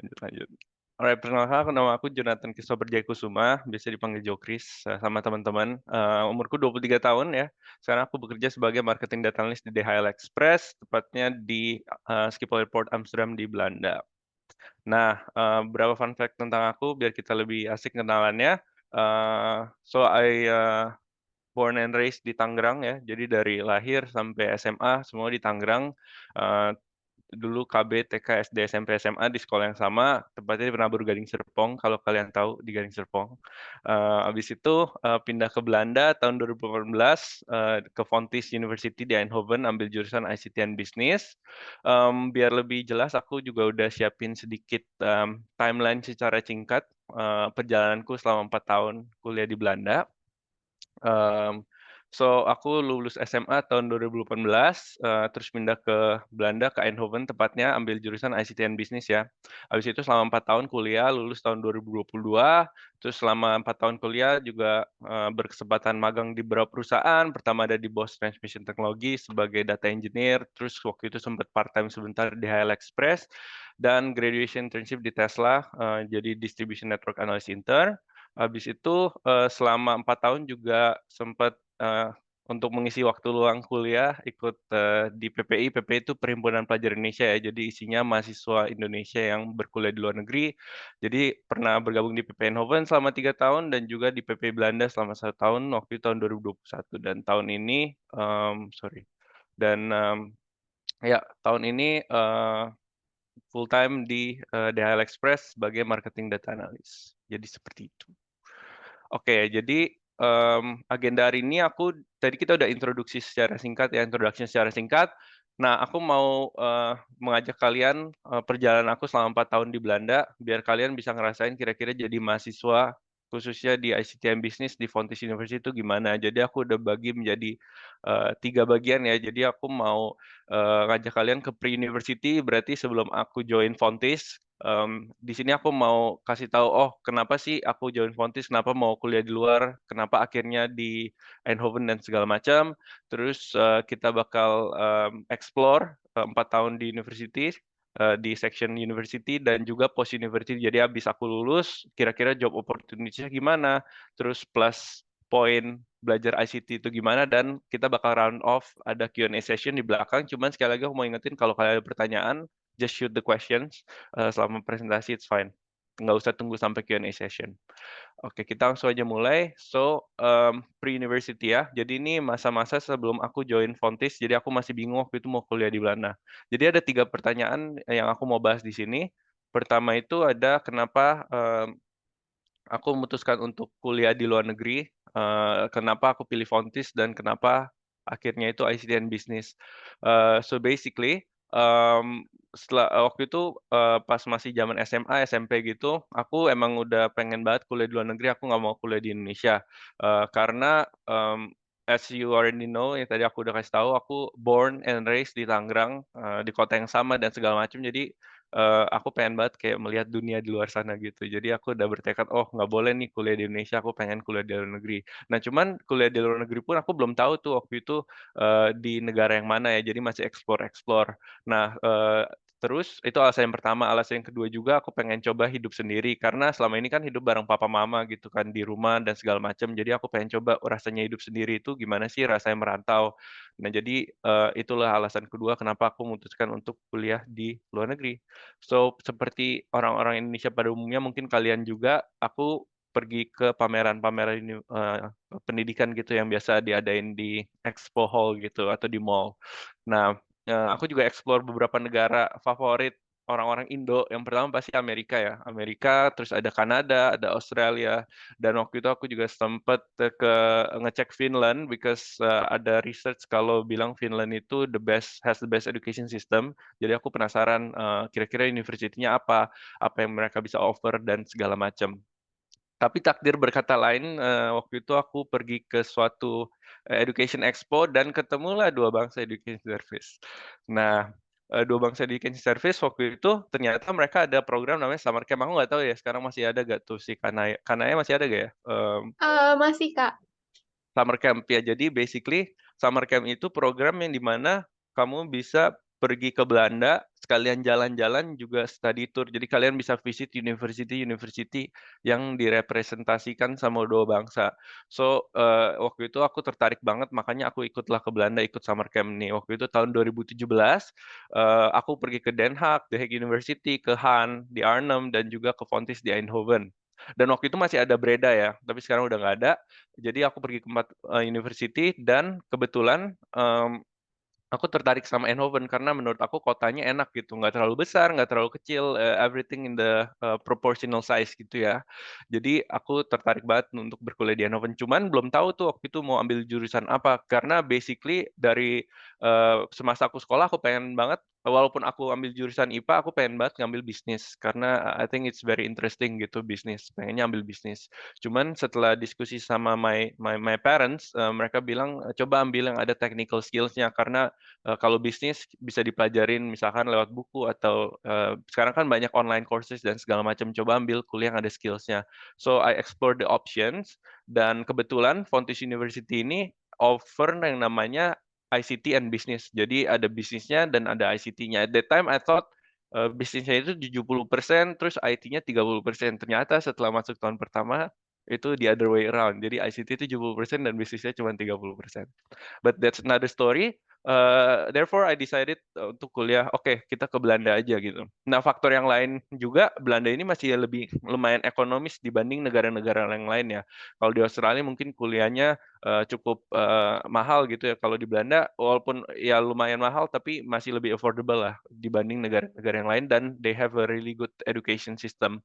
Lanjut lanjut. Alright, perkenalkan nama aku Jonathan Christopher Jaykusuma, biasa dipanggil Jokris, sama teman-teman. Umurku 23 tahun ya. Sekarang aku bekerja sebagai marketing data analyst di DHL Express, tepatnya di Schiphol Airport Amsterdam di Belanda. Nah, beberapa fun fact tentang aku biar kita lebih asik kenalannya. So I born and raised di Tangerang ya. Jadi dari lahir sampai SMA semua di Tangerang. Uh, Dulu KB, TK, SD, SMP, SMA di sekolah yang sama, tepatnya di Penabur Gading Serpong, kalau kalian tahu di Gading Serpong. Habis itu pindah ke Belanda tahun 2018 ke Fontys University di Eindhoven, ambil jurusan ICT and Business. Biar lebih jelas, aku juga udah siapin sedikit timeline secara singkat perjalananku selama 4 tahun kuliah di Belanda. Um, so aku lulus SMA tahun 2018, terus pindah ke Belanda ke Eindhoven tepatnya ambil jurusan ICT and Business ya. Habis itu selama 4 tahun kuliah, lulus tahun 2022, terus selama 4 tahun kuliah juga berkesempatan magang di beberapa perusahaan. Pertama ada di Bosch Transmission Technology sebagai data engineer, terus waktu itu sempat part-time sebentar di HL Express, dan graduation internship di Tesla, jadi Distribution Network Analyst Intern. Habis itu selama 4 tahun juga sempat untuk mengisi waktu luang kuliah ikut di PPI. PPI itu Perhimpunan Pelajar Indonesia ya. Jadi isinya mahasiswa Indonesia yang berkuliah di luar negeri. Jadi pernah bergabung di PPI Eindhoven selama 3 tahun dan juga di PPI Belanda selama 1 tahun waktu itu tahun 2021. Dan tahun ini sorry dan ya tahun ini full time di DHL Express sebagai marketing data analyst. Jadi seperti itu. Oke, jadi agenda hari ini tadi kita udah introduksi secara singkat ya, introduction secara singkat. Nah, aku mau mengajak kalian perjalanan aku selama 4 tahun di Belanda, biar kalian bisa ngerasain kira-kira jadi mahasiswa khususnya di ICT Business di Fontys University itu gimana. Jadi aku udah bagi menjadi 3 bagian ya. Jadi aku mau ngajak kalian ke pre-university, berarti sebelum aku join Fontys. Di sini aku mau kasih tahu, oh kenapa sih aku join Fontys, kenapa mau kuliah di luar, kenapa akhirnya di Eindhoven dan segala macam. Terus kita bakal explore 4 tahun di university, di section university dan juga post university. Jadi habis aku lulus, kira-kira job opportunity-nya gimana, terus plus poin belajar ICT itu gimana, dan kita bakal round off, ada Q&A session di belakang. Cuman sekali lagi aku mau ingetin kalau kalian ada pertanyaan, just shoot the questions selama presentasi, it's fine. Nggak usah tunggu sampai Q&A session. Oke, kita langsung aja mulai. So, pre-university ya. Jadi ini masa-masa sebelum aku join Fontys, jadi aku masih bingung waktu itu mau kuliah di Belanda. Jadi ada 3 pertanyaan yang aku mau bahas di sini. Pertama itu ada kenapa aku memutuskan untuk kuliah di luar negeri, kenapa aku pilih Fontys, dan kenapa akhirnya itu ICT and Business. So basically, setelah waktu itu pas masih zaman SMA, SMP gitu, aku emang udah pengen banget kuliah di luar negeri. Aku nggak mau kuliah di Indonesia. Karena as you already know, yang tadi aku udah kasih tahu, aku born and raised di Tangerang, di kota yang sama dan segala macam. Jadi aku pengen banget kayak melihat dunia di luar sana gitu. Jadi aku udah bertekad, oh nggak boleh nih kuliah di Indonesia, aku pengen kuliah di luar negeri. Nah cuman kuliah di luar negeri pun aku belum tahu tuh waktu itu di negara yang mana ya. Jadi masih explore-explore. Nah terus itu alasan yang pertama. Alasan yang kedua juga aku pengen coba hidup sendiri. Karena selama ini kan hidup bareng papa mama gitu kan di rumah dan segala macam. Jadi aku pengen coba rasanya hidup sendiri itu gimana sih rasanya merantau. Nah jadi itulah alasan kedua kenapa aku memutuskan untuk kuliah di luar negeri. So, seperti orang-orang Indonesia pada umumnya, mungkin kalian juga, aku pergi ke pameran-pameran ini, pendidikan gitu yang biasa diadain di Expo Hall gitu atau di mall. Nah, aku juga explore beberapa negara favorit orang-orang Indo. Yang pertama pasti Amerika ya, Amerika, terus ada Kanada, ada Australia, dan waktu itu aku juga sempet ngecek Finland because ada research kalau bilang Finland itu has the best education system. Jadi aku penasaran kira-kira universitinya apa yang mereka bisa offer dan segala macam. Tapi takdir berkata lain, waktu itu aku pergi ke suatu education expo dan ketemulah Dua Bangsa Education Service. Nah, Dua Bangsa Education Service waktu itu ternyata mereka ada program namanya Summer Camp. Aku nggak tahu ya sekarang masih ada gak tuh si Kanaya. Kanaya masih ada gak ya? Masih, Kak. Summer Camp ya. Jadi basically Summer Camp itu program yang dimana kamu bisa pergi ke Belanda sekalian jalan-jalan juga study tour. Jadi kalian bisa visit university yang direpresentasikan sama dua bangsa. So, waktu itu aku tertarik banget, makanya aku ikutlah ke Belanda, ikut summer camp nih. Waktu itu tahun 2017, aku pergi ke Den Haag, The Hague University, ke Han, di Arnhem, dan juga ke Fontys di Eindhoven. Dan waktu itu masih ada Breda ya, tapi sekarang udah nggak ada. Jadi aku pergi ke 4 university dan kebetulan aku tertarik sama Eindhoven karena menurut aku kotanya enak gitu, nggak terlalu besar, nggak terlalu kecil, everything in the proportional size gitu ya. Jadi aku tertarik banget untuk berkuliah di Eindhoven. Cuman belum tahu tuh waktu itu mau ambil jurusan apa, karena basically dari semasa aku sekolah aku pengen banget, walaupun aku ambil jurusan IPA, aku pengen banget ngambil bisnis karena I think it's very interesting gitu bisnis, pengennya ambil bisnis. Cuman setelah diskusi sama my parents, mereka bilang coba ambil yang ada technical skills-nya karena kalau bisnis bisa dipelajarin misalkan lewat buku atau sekarang kan banyak online courses dan segala macam. Coba ambil kuliah yang ada skills-nya. So I explore the options dan kebetulan Fontys University ini offer yang namanya ICT and Business. Jadi ada bisnisnya dan ada ICT-nya. At that time I thought bisnisnya itu 70%, terus IT-nya 30%. Ternyata setelah masuk tahun pertama itu the other way around. Jadi ICT itu 70% dan bisnisnya cuma 30%. But that's another story. Therefore I decided untuk kuliah, oke, kita ke Belanda aja gitu. Nah, faktor yang lain juga, Belanda ini masih lebih lumayan ekonomis dibanding negara-negara yang lain ya. Kalau di Australia mungkin kuliahnya cukup mahal gitu ya. Kalau di Belanda, walaupun ya lumayan mahal, tapi masih lebih affordable lah dibanding negara-negara yang lain, dan they have a really good education system.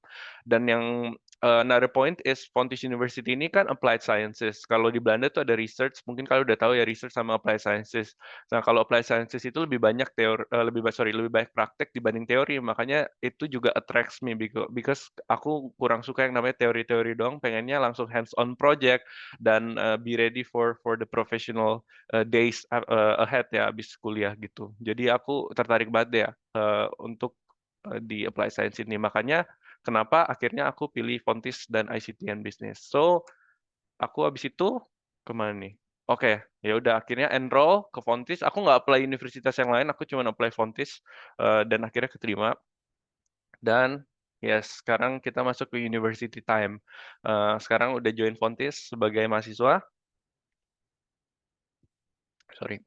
Dan yang another point is Fontys University ini kan applied sciences. Kalau di Belanda tuh ada research, mungkin kalian udah tahu ya research sama applied sciences. Nah, kalau applied sciences itu lebih banyak lebih banyak praktek dibanding teori. Makanya itu juga attracts me because aku kurang suka yang namanya teori-teori doang, pengennya langsung hands on project dan be ready for the professional days ahead ya habis kuliah gitu. Jadi aku tertarik banget deh ya untuk di applied science ini. Makanya kenapa akhirnya aku pilih Fontys dan ICT and Business. So, aku habis itu kemana nih? Oke, ya udah akhirnya enroll ke Fontys. Aku nggak apply universitas yang lain, aku cuma apply Fontys dan akhirnya keterima. Dan ya sekarang kita masuk ke university time. Sekarang udah join Fontys sebagai mahasiswa. Sorry.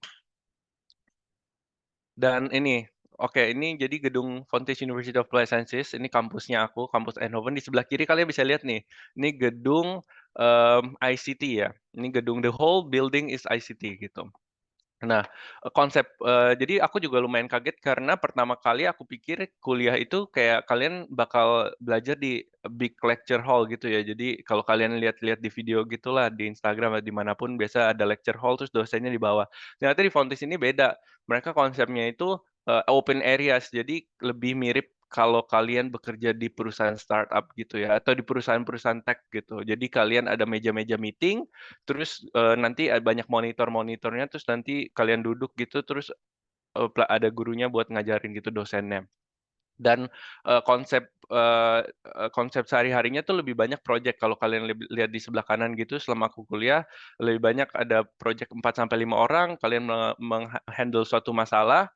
Dan ini, oke, ini jadi gedung Fontys University of Applied Sciences, ini kampusnya aku, kampus Eindhoven. Di sebelah kiri kalian bisa lihat nih, ini gedung ICT ya. Ini gedung, the whole building is ICT gitu. Nah, jadi aku juga lumayan kaget karena pertama kali aku pikir kuliah itu kayak kalian bakal belajar di big lecture hall gitu ya. Jadi kalau kalian lihat-lihat di video gitulah di Instagram atau dimanapun biasa ada lecture hall terus dosennya di bawah. Ternyata di Fontys ini beda. Mereka konsepnya itu open areas. Jadi lebih mirip kalau kalian bekerja di perusahaan startup gitu ya atau di perusahaan-perusahaan tech gitu. Jadi kalian ada meja-meja meeting. Terus nanti banyak monitornya, terus nanti kalian duduk gitu, terus ada gurunya buat ngajarin gitu dosennya. Dan konsep sehari-harinya tuh lebih banyak project. Kalau kalian lihat di sebelah kanan gitu, selama aku kuliah, lebih banyak ada project 4 sampai 5 orang, kalian menghandle suatu masalah,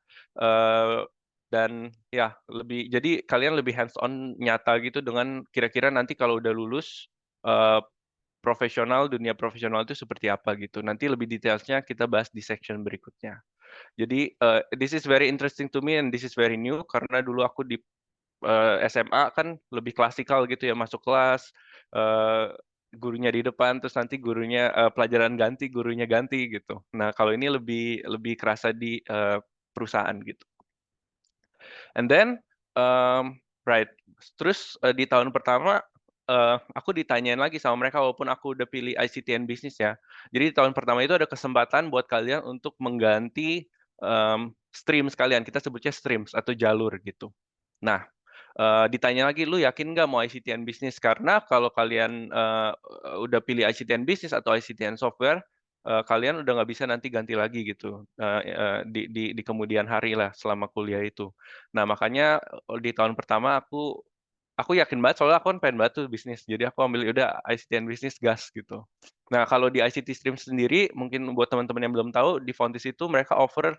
dan ya jadi kalian lebih hands on nyata gitu dengan kira-kira nanti kalau udah lulus, dunia profesional itu seperti apa gitu. Nanti lebih detailnya kita bahas di section berikutnya. Jadi this is very interesting to me and this is very new karena dulu aku di SMA kan lebih klasikal gitu ya, masuk kelas, gurunya di depan, terus nanti pelajaran ganti, gurunya ganti gitu. Nah, kalau ini lebih lebih kerasa di perusahaan gitu. And then, right, terus di tahun pertama aku ditanyain lagi sama mereka walaupun aku udah pilih ICT and Business ya. Jadi di tahun pertama itu ada kesempatan buat kalian untuk mengganti stream sekalian. Kita sebutnya streams atau jalur gitu. Nah, ditanya lagi, lu yakin nggak mau ICT and Business? Karena kalau kalian udah pilih ICT and Business atau ICT and Software, kalian udah nggak bisa nanti ganti lagi gitu di kemudian hari lah selama kuliah itu. Nah, makanya di tahun pertama aku yakin banget soalnya aku kan pengen banget tuh bisnis. Jadi aku ambil udah ICT and Business gas gitu. Nah, kalau di ICT Stream sendiri, mungkin buat teman-teman yang belum tahu, di Fontys itu mereka offer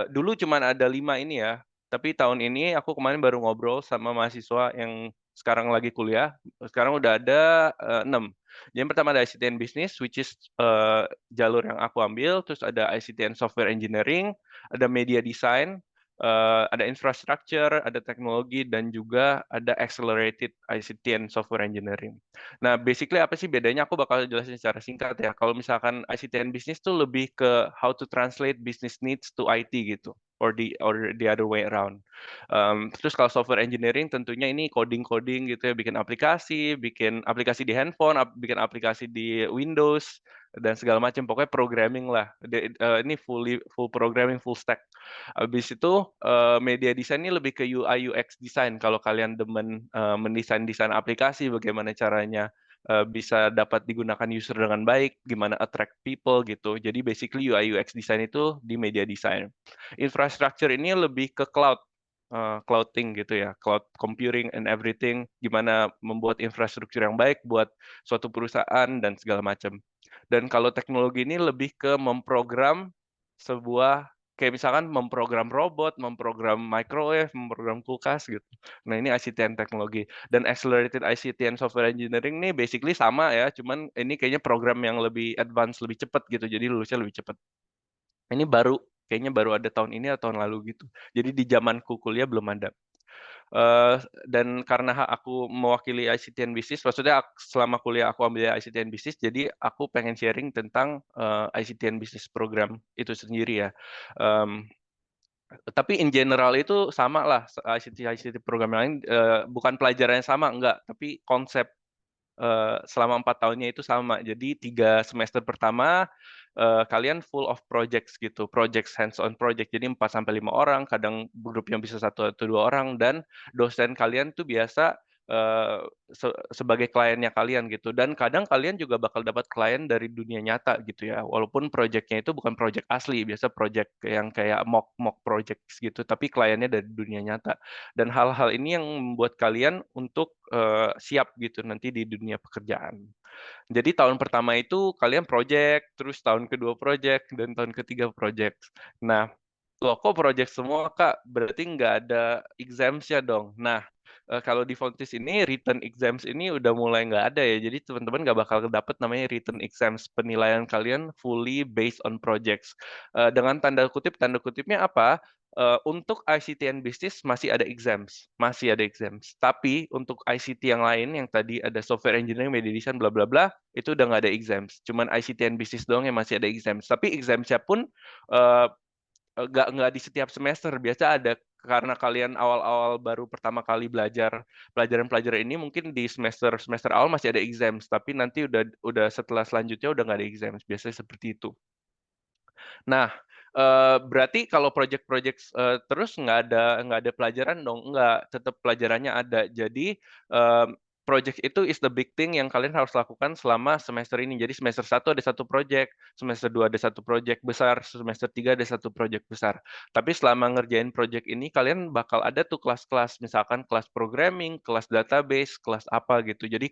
dulu cuman ada 5 ini ya. Tapi tahun ini aku kemarin baru ngobrol sama mahasiswa yang sekarang lagi kuliah. Sekarang udah ada 6. Jadi yang pertama ada ICT and Business, which is jalur yang aku ambil. Terus ada ICT and Software Engineering, ada Media Design, ada Infrastructure, ada Teknologi, dan juga ada Accelerated ICT and Software Engineering. Nah, basically apa sih bedanya? Aku bakal jelasin secara singkat ya. Kalau misalkan ICT and Business tuh lebih ke how to translate business needs to IT gitu, or the other way around. Terus kalau software engineering tentunya ini coding-coding gitu ya, bikin aplikasi di handphone, bikin aplikasi di Windows dan segala macam. Pokoknya programming lah. Ini full programming, full stack. Habis itu media design ini lebih ke UI UX design. Kalau kalian demen mendesain aplikasi, bagaimana caranya bisa dapat digunakan user dengan baik, gimana attract people gitu. Jadi basically UI UX design itu di media design. Infrastructure ini lebih ke clouding gitu ya, cloud computing and everything, gimana membuat infrastruktur yang baik buat suatu perusahaan dan segala macam. Dan kalau teknologi ini lebih ke memprogram sebuah, kayak misalkan memprogram robot, memprogram microwave, memprogram kulkas gitu. Nah ini ICT and teknologi. Dan accelerated ICT and software engineering ini basically sama ya, cuman ini kayaknya program yang lebih advance, lebih cepat gitu, jadi lulusnya lebih cepat. Ini kayaknya baru ada tahun ini atau tahun lalu gitu. Jadi di zamanku kuliah belum ada. Dan karena aku mewakili ICT and Business, maksudnya selama kuliah aku ambil ICT and Business, jadi aku pengen sharing tentang ICT and Business program itu sendiri ya. Mmm, tapi in general itu sama lah, ICT program lain, bukan pelajarannya sama, enggak, tapi konsep selama 4 tahunnya itu sama. Jadi 3 semester pertama kalian full of projects gitu, projects hands-on project. Jadi 4 sampai 5 orang, kadang grupnya bisa 1 atau 2 orang, dan dosen kalian tuh biasa eee, sebagai kliennya kalian gitu. Dan kadang kalian juga bakal dapat klien dari dunia nyata gitu ya. Walaupun project-nya itu bukan project asli, biasa project yang kayak mock mock projects gitu, tapi kliennya dari dunia nyata. Dan hal-hal ini yang membuat kalian untuk siap gitu nanti di dunia pekerjaan. Jadi tahun pertama itu kalian project, terus tahun kedua project, dan tahun ketiga project. Nah, loh kok project semua Kak? Berarti nggak ada exams-nya dong. Nah, kalau di Fontis ini written exams ini udah mulai nggak ada ya. Jadi teman-teman nggak bakal dapet namanya written exams. Penilaian kalian fully based on projects. Dengan tanda kutipnya apa? Untuk ICT and Business masih ada exams, masih ada exams. Tapi untuk ICT yang lain yang tadi ada software engineering, media design, bla bla bla, itu udah nggak ada exams. Cuman ICT and Business doang yang masih ada exams. Tapi examsnya pun eh, nggak di setiap semester. Biasa ada karena kalian awal-awal baru pertama kali belajar pelajaran-pelajaran ini, mungkin di semester semester awal masih ada exams, tapi nanti udah setelah selanjutnya udah nggak ada exams. Biasanya seperti itu. Nah, berarti kalau project-project, terus nggak ada pelajaran dong? Enggak, tetap pelajarannya ada. Jadi, project itu is the big thing yang kalian harus lakukan selama semester ini. Jadi semester 1 ada 1 project, semester 2 ada 1 project besar, semester 3 ada 1 project besar. Tapi selama ngerjain project ini, kalian bakal ada tuh kelas-kelas, misalkan kelas programming, kelas database, kelas apa gitu. Jadi,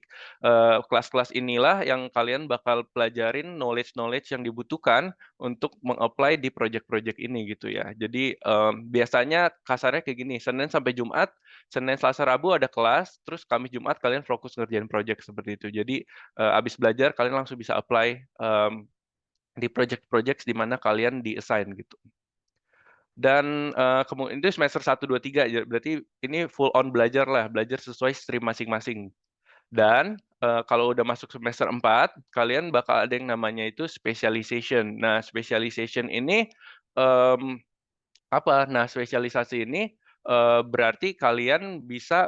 kelas-kelas inilah yang kalian bakal pelajarin knowledge-knowledge yang dibutuhkan untuk meng-apply di project-project ini gitu ya. Jadi biasanya kasarnya kayak gini, Senin sampai Jumat, Senin, Selasa, Rabu ada kelas, terus Kamis, Jumat kalian fokus ngerjain project seperti itu. Jadi abis belajar kalian langsung bisa apply di project-project di mana kalian di-assign gitu. Dan kemudian itu semester 1, 2, 3, berarti ini full on belajar lah, belajar sesuai stream masing-masing. Dan kalau udah masuk semester 4, kalian bakal ada yang namanya itu specialization. Nah, specialization ini mmm, apa? Nah, spesialisasi ini berarti kalian bisa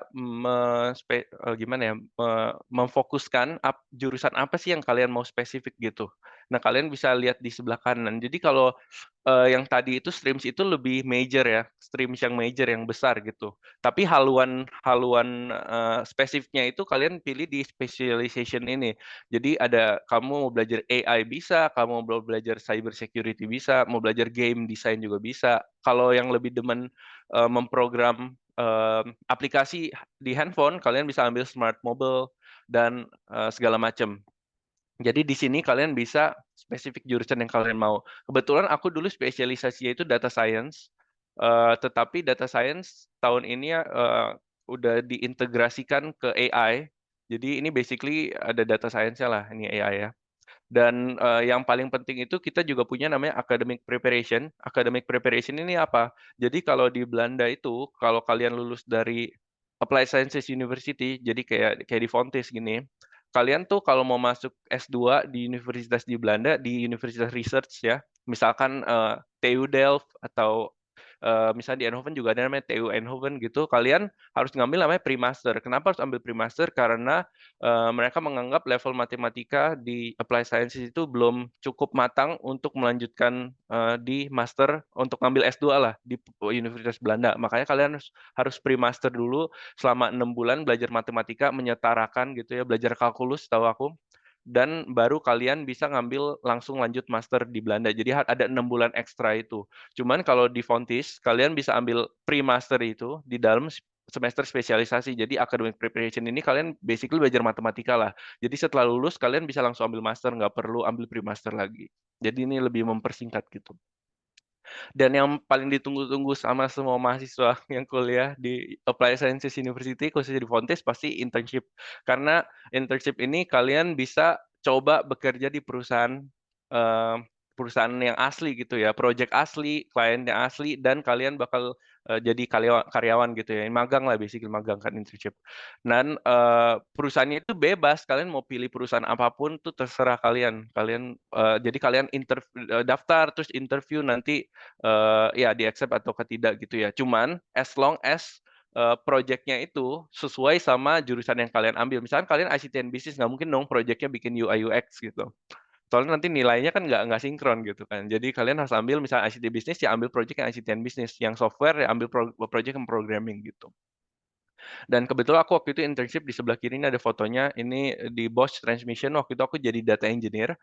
gimana ya, memfokuskan jurusan apa sih yang kalian mau spesifik gitu. Nah, kalian bisa lihat di sebelah kanan. Jadi kalau yang tadi itu streams itu lebih major ya, streams yang major yang besar gitu. Tapi haluan spesifiknya itu kalian pilih di specialization ini. Jadi ada kamu mau belajar AI bisa, kamu mau belajar cyber security bisa, mau belajar game design juga bisa. Kalau yang lebih demen memprogram aplikasi di handphone, kalian bisa ambil smart mobile dan segala macam. Jadi di sini kalian bisa spesifik jurusan yang kalian mau. Kebetulan aku dulu spesialisasinya itu data science. Tetapi data science tahun ini udah diintegrasikan ke AI. Jadi ini basically ada data science-nya lah, ini AI ya. Dan yang paling penting itu kita juga punya namanya academic preparation. Academic preparation ini apa? Jadi kalau di Belanda itu, kalau kalian lulus dari Applied Sciences University, jadi kayak di Fontys gini, kalian tuh kalau mau masuk S2 di universitas di Belanda, di universitas research ya, misalkan TU Delft atau misalnya di Eindhoven juga ada namanya TU Eindhoven gitu, kalian harus ngambil namanya pre-master. Kenapa harus ambil pre-master? Karena mereka menganggap level matematika di Applied Sciences itu belum cukup matang untuk melanjutkan di master untuk ngambil S2 lah di Universitas Belanda. Makanya kalian harus pre-master dulu selama 6 bulan belajar matematika, menyetarakan gitu ya, belajar kalkulus tahu aku. Dan baru kalian bisa ngambil langsung lanjut master di Belanda. Jadi ada 6 bulan ekstra itu. Cuman kalau di Fontys, kalian bisa ambil pre-master itu di dalam semester spesialisasi. Jadi academic preparation ini kalian basically belajar matematika lah. Jadi setelah lulus kalian bisa langsung ambil master, nggak perlu ambil pre-master lagi. Jadi ini lebih mempersingkat gitu. Dan yang paling ditunggu-tunggu sama semua mahasiswa yang kuliah di Applied Sciences University, khususnya di Fontys, pasti internship. Karena internship ini kalian bisa coba bekerja di eh, perusahaan yang asli gitu ya, project asli, klien yang asli, dan kalian bakal jadi karyawan gitu ya, magang lah, basically magang kan internship. Dan perusahaannya itu bebas, kalian mau pilih perusahaan apapun tuh terserah kalian. Jadi kalian daftar terus interview nanti ya di-accept atau tidak gitu ya. Cuman as long as project-nya itu sesuai sama jurusan yang kalian ambil. Misalkan kalian ICT and Business, nggak mungkin dong project-nya bikin UI UX gitu. Soalnya nanti nilainya kan nggak sinkron gitu kan. Jadi kalian harus ambil misalnya ICT Business, ya ambil project yang ICT and Business. Yang software, ya ambil project yang programming gitu. Dan kebetulan aku waktu itu internship di sebelah kiri ini ada fotonya. Ini di Bosch Transmission. Waktu itu aku jadi data engineer.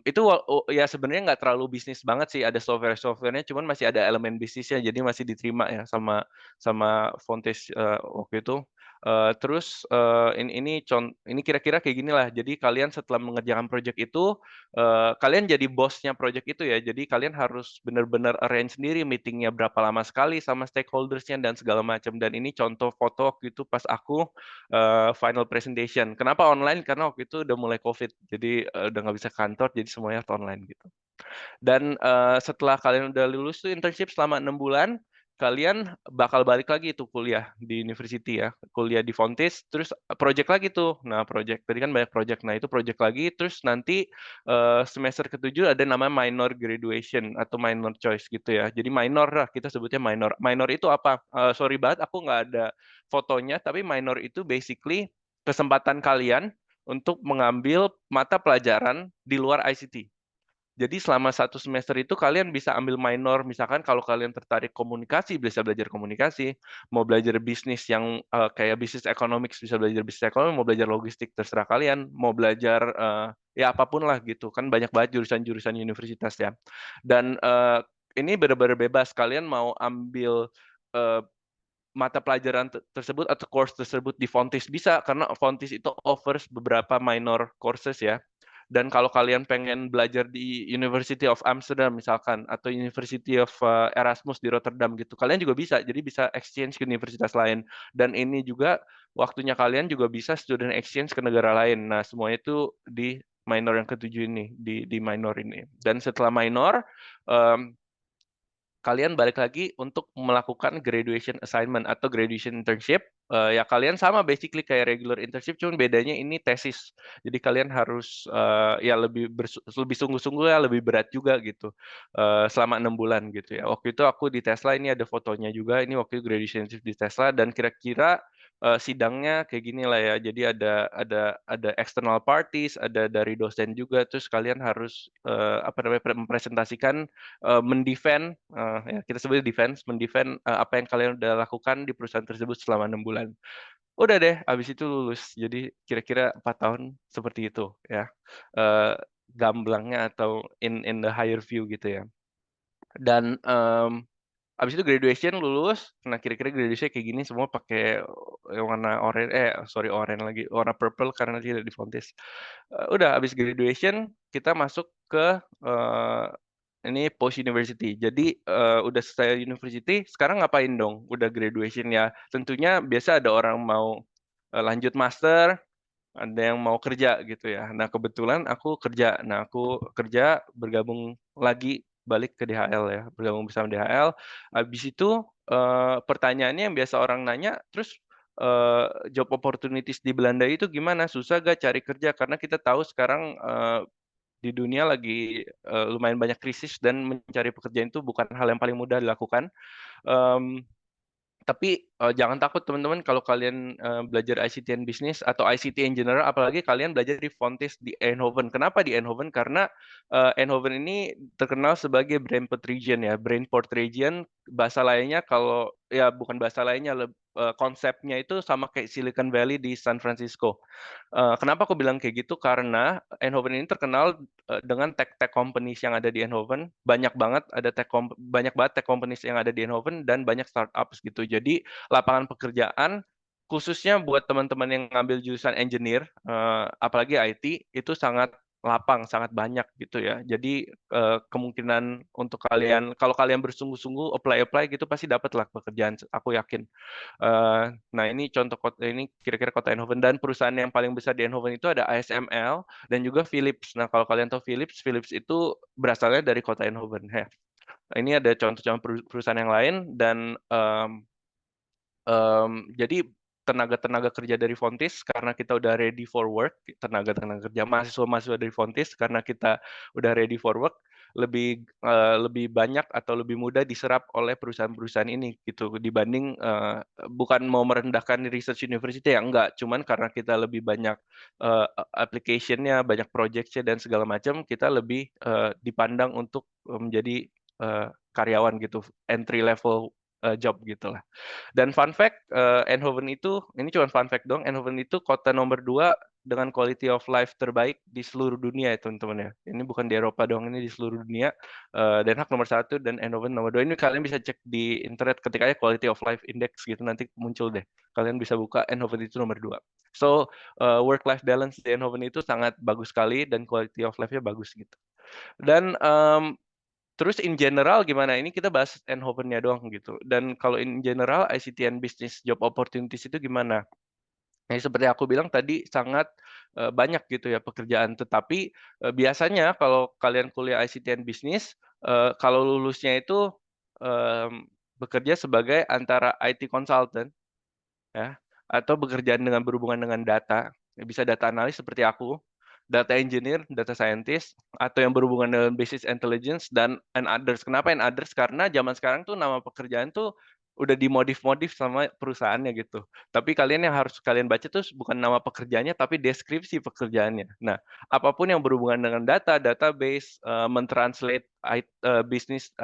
Itu ya sebenarnya nggak terlalu bisnis banget sih. Ada software-softwarenya, cuman masih ada elemen bisnisnya. Jadi masih diterima ya sama Fontes waktu itu. Terus ini kira-kira kayak gini lah. Jadi kalian setelah mengerjakan project itu, kalian jadi bosnya project itu ya. Jadi kalian harus benar-benar arrange sendiri meetingnya berapa lama sekali sama stakeholdersnya dan segala macam. Dan ini contoh foto waktu itu pas aku final presentation. Kenapa online? Karena waktu itu udah mulai COVID. Jadi udah nggak bisa kantor, jadi semuanya online gitu. Dan setelah kalian udah lulus tuh internship selama 6 bulan, kalian bakal balik lagi tuh kuliah di university ya, kuliah di Fontys, terus project lagi tuh. Nah, project tadi kan banyak project. Nah, itu project lagi, terus nanti semester ke-7 ada namanya minor graduation atau minor choice gitu ya. Jadi minor lah, kita sebutnya minor. Minor itu apa? Sorry banget, aku nggak ada fotonya, tapi minor itu basically kesempatan kalian untuk mengambil mata pelajaran di luar ICT. Jadi selama 1 semester itu kalian bisa ambil minor, misalkan kalau kalian tertarik komunikasi, bisa belajar komunikasi, mau belajar bisnis yang kayak bisnis economics, bisa belajar bisnis ekonomi, mau belajar logistik, terserah kalian, mau belajar ya apapun lah gitu, kan banyak banget jurusan-jurusan universitas ya. Dan ini benar-benar bebas, kalian mau ambil eh, mata pelajaran tersebut atau course tersebut di Fontys bisa, karena Fontys itu offers beberapa minor courses ya. Dan kalau kalian pengen belajar di University of Amsterdam misalkan atau University of Erasmus di Rotterdam gitu, kalian juga bisa. Jadi bisa exchange ke universitas lain. Dan ini juga waktunya kalian juga bisa student exchange ke negara lain. Nah, semuanya itu di minor yang ke-7 ini, di minor ini. Dan setelah minor, um, kalian balik lagi untuk melakukan graduation assignment atau graduation internship. Ya kalian sama basically kayak regular internship, cuman bedanya ini tesis. Jadi kalian harus ya lebih sungguh-sungguh ya, lebih berat juga gitu selama 6 bulan gitu ya. Waktu itu aku di Tesla, ini ada fotonya juga. Ini waktu itu graduation internship di Tesla, dan kira-kira sidangnya kayak gini lah ya. Jadi ada external parties, ada dari dosen juga. Terus kalian harus apa namanya mempresentasikan mendefend ya kita sebut defense, mendefend apa yang kalian udah lakukan di perusahaan tersebut selama 6 bulan. Udah deh, habis itu lulus. Jadi kira-kira 4 tahun seperti itu ya. Eh, Gamblangnya atau in the higher view gitu ya. Dan habis itu graduation lulus. Nah, kira-kira graduation kayak gini semua pakai yang warna oranye, sorry oranye lagi, warna purple karena tidak di Fontis. Udah habis graduation kita masuk ke ini post university. Jadi udah selesai university, sekarang ngapain dong? Udah graduation ya. Tentunya biasa ada orang mau lanjut master, ada yang mau kerja gitu ya. Nah, kebetulan aku kerja. Nah, aku kerja bergabung lagi balik ke DHL ya, bergabung bersama DHL. Habis itu pertanyaannya yang biasa orang nanya, terus job opportunities di Belanda itu gimana? Susah gak cari kerja? Karena kita tahu sekarang di dunia lagi lumayan banyak krisis dan mencari pekerjaan itu bukan hal yang paling mudah dilakukan. Em, tapi jangan takut teman-teman kalau kalian belajar ICT and Business atau ICT in general, apalagi kalian belajar di Fontis di Eindhoven. Kenapa di Eindhoven? Karena Eindhoven ini terkenal sebagai Brainport Region ya. Brainport Region bahasa lainnya kalau ya bukan bahasa lainnya, konsepnya itu sama kayak Silicon Valley di San Francisco. Kenapa aku bilang kayak gitu? Karena Eindhoven ini terkenal dengan tech companies yang ada di Eindhoven. Banyak banget tech companies yang ada di Eindhoven dan banyak startups gitu. Jadi lapangan pekerjaan khususnya buat teman-teman yang ngambil jurusan engineer, apalagi IT, itu sangat lapang, sangat banyak gitu ya. Jadi kemungkinan untuk kalian, kalau kalian bersungguh-sungguh apply gitu pasti dapatlah pekerjaan, aku yakin. Nah, ini contoh kota ini kira-kira kota Eindhoven dan perusahaan yang paling besar di Eindhoven itu ada ASML dan juga Philips. Nah, kalau kalian tahu Philips, Philips itu berasalnya dari kota Eindhoven. Ya. Ini ada contoh-contoh perusahaan yang lain dan jadi tenaga-tenaga kerja dari Fontis karena kita udah ready for work, tenaga-tenaga kerja mahasiswa-mahasiswa dari Fontis karena kita udah ready for work, lebih banyak atau lebih mudah diserap oleh perusahaan-perusahaan ini gitu dibanding bukan mau merendahkan research university ya enggak, cuman karena kita lebih banyak application-nya, banyak project-nya dan segala macam, kita lebih dipandang untuk menjadi karyawan gitu, entry level job gitu lah. Dan fun fact, Eindhoven itu, ini cuma fun fact dong, Eindhoven itu kota nomor 2 dengan quality of life terbaik di seluruh dunia ya teman-teman ya. Ini bukan di Eropa doang, ini di seluruh dunia. Den Haag nomor 1 dan Eindhoven nomor 2. Ini kalian bisa cek di internet ketika aja quality of life index gitu, nanti muncul deh. Kalian bisa buka Eindhoven itu nomor 2. So, work-life balance di Eindhoven itu sangat bagus sekali dan quality of life-nya bagus gitu. Dan terus in general gimana? Ini kita bahas Eindhoven-nya doang gitu. Dan kalau in general ICT and Business job opportunities itu gimana? Nah, seperti aku bilang tadi sangat banyak gitu ya pekerjaan. Tetapi biasanya kalau kalian kuliah ICT and Business, kalau lulusnya itu bekerja sebagai antara IT consultant ya, atau bekerjaan dengan berhubungan dengan data, bisa data analis seperti aku, data engineer, data scientist, atau yang berhubungan dengan business intelligence dan and others. Kenapa and others? Karena zaman sekarang tuh nama pekerjaan tuh udah dimodif-modif sama perusahaannya gitu. Tapi kalian yang harus kalian baca tuh bukan nama pekerjaannya, tapi deskripsi pekerjaannya. Nah, apapun yang berhubungan dengan data, database, mentranslate business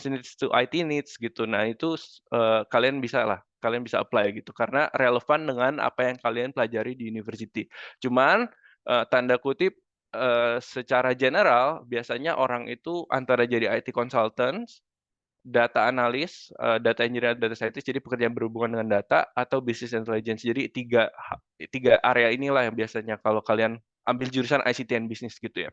needs to IT needs gitu. Nah, itu kalian bisa apply gitu karena relevan dengan apa yang kalian pelajari di university. Cuman tanda kutip secara general biasanya orang itu antara jadi IT consultant, data analis, data engineer, data scientist, jadi pekerjaan berhubungan dengan data atau business intelligence. Jadi tiga area inilah yang biasanya kalau kalian ambil jurusan ICT and business gitu ya.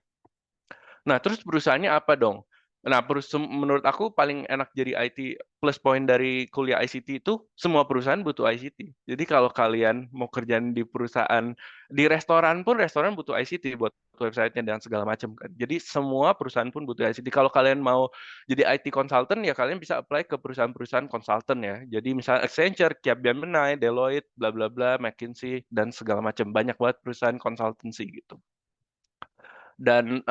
Nah, terus perusahaannya apa dong? Nah, menurut aku paling enak jadi IT, plus point dari kuliah ICT itu semua perusahaan butuh ICT. Jadi kalau kalian mau kerjaan di perusahaan, di restoran pun restoran butuh ICT buat website-nya dan segala macam kan. Jadi semua perusahaan pun butuh ICT. Kalau kalian mau jadi IT consultant ya kalian bisa apply ke perusahaan-perusahaan consultant ya. Jadi misalnya Accenture, Capgemini, Deloitte, bla bla bla, McKinsey dan segala macam. Banyak banget perusahaan consultancy gitu. Dan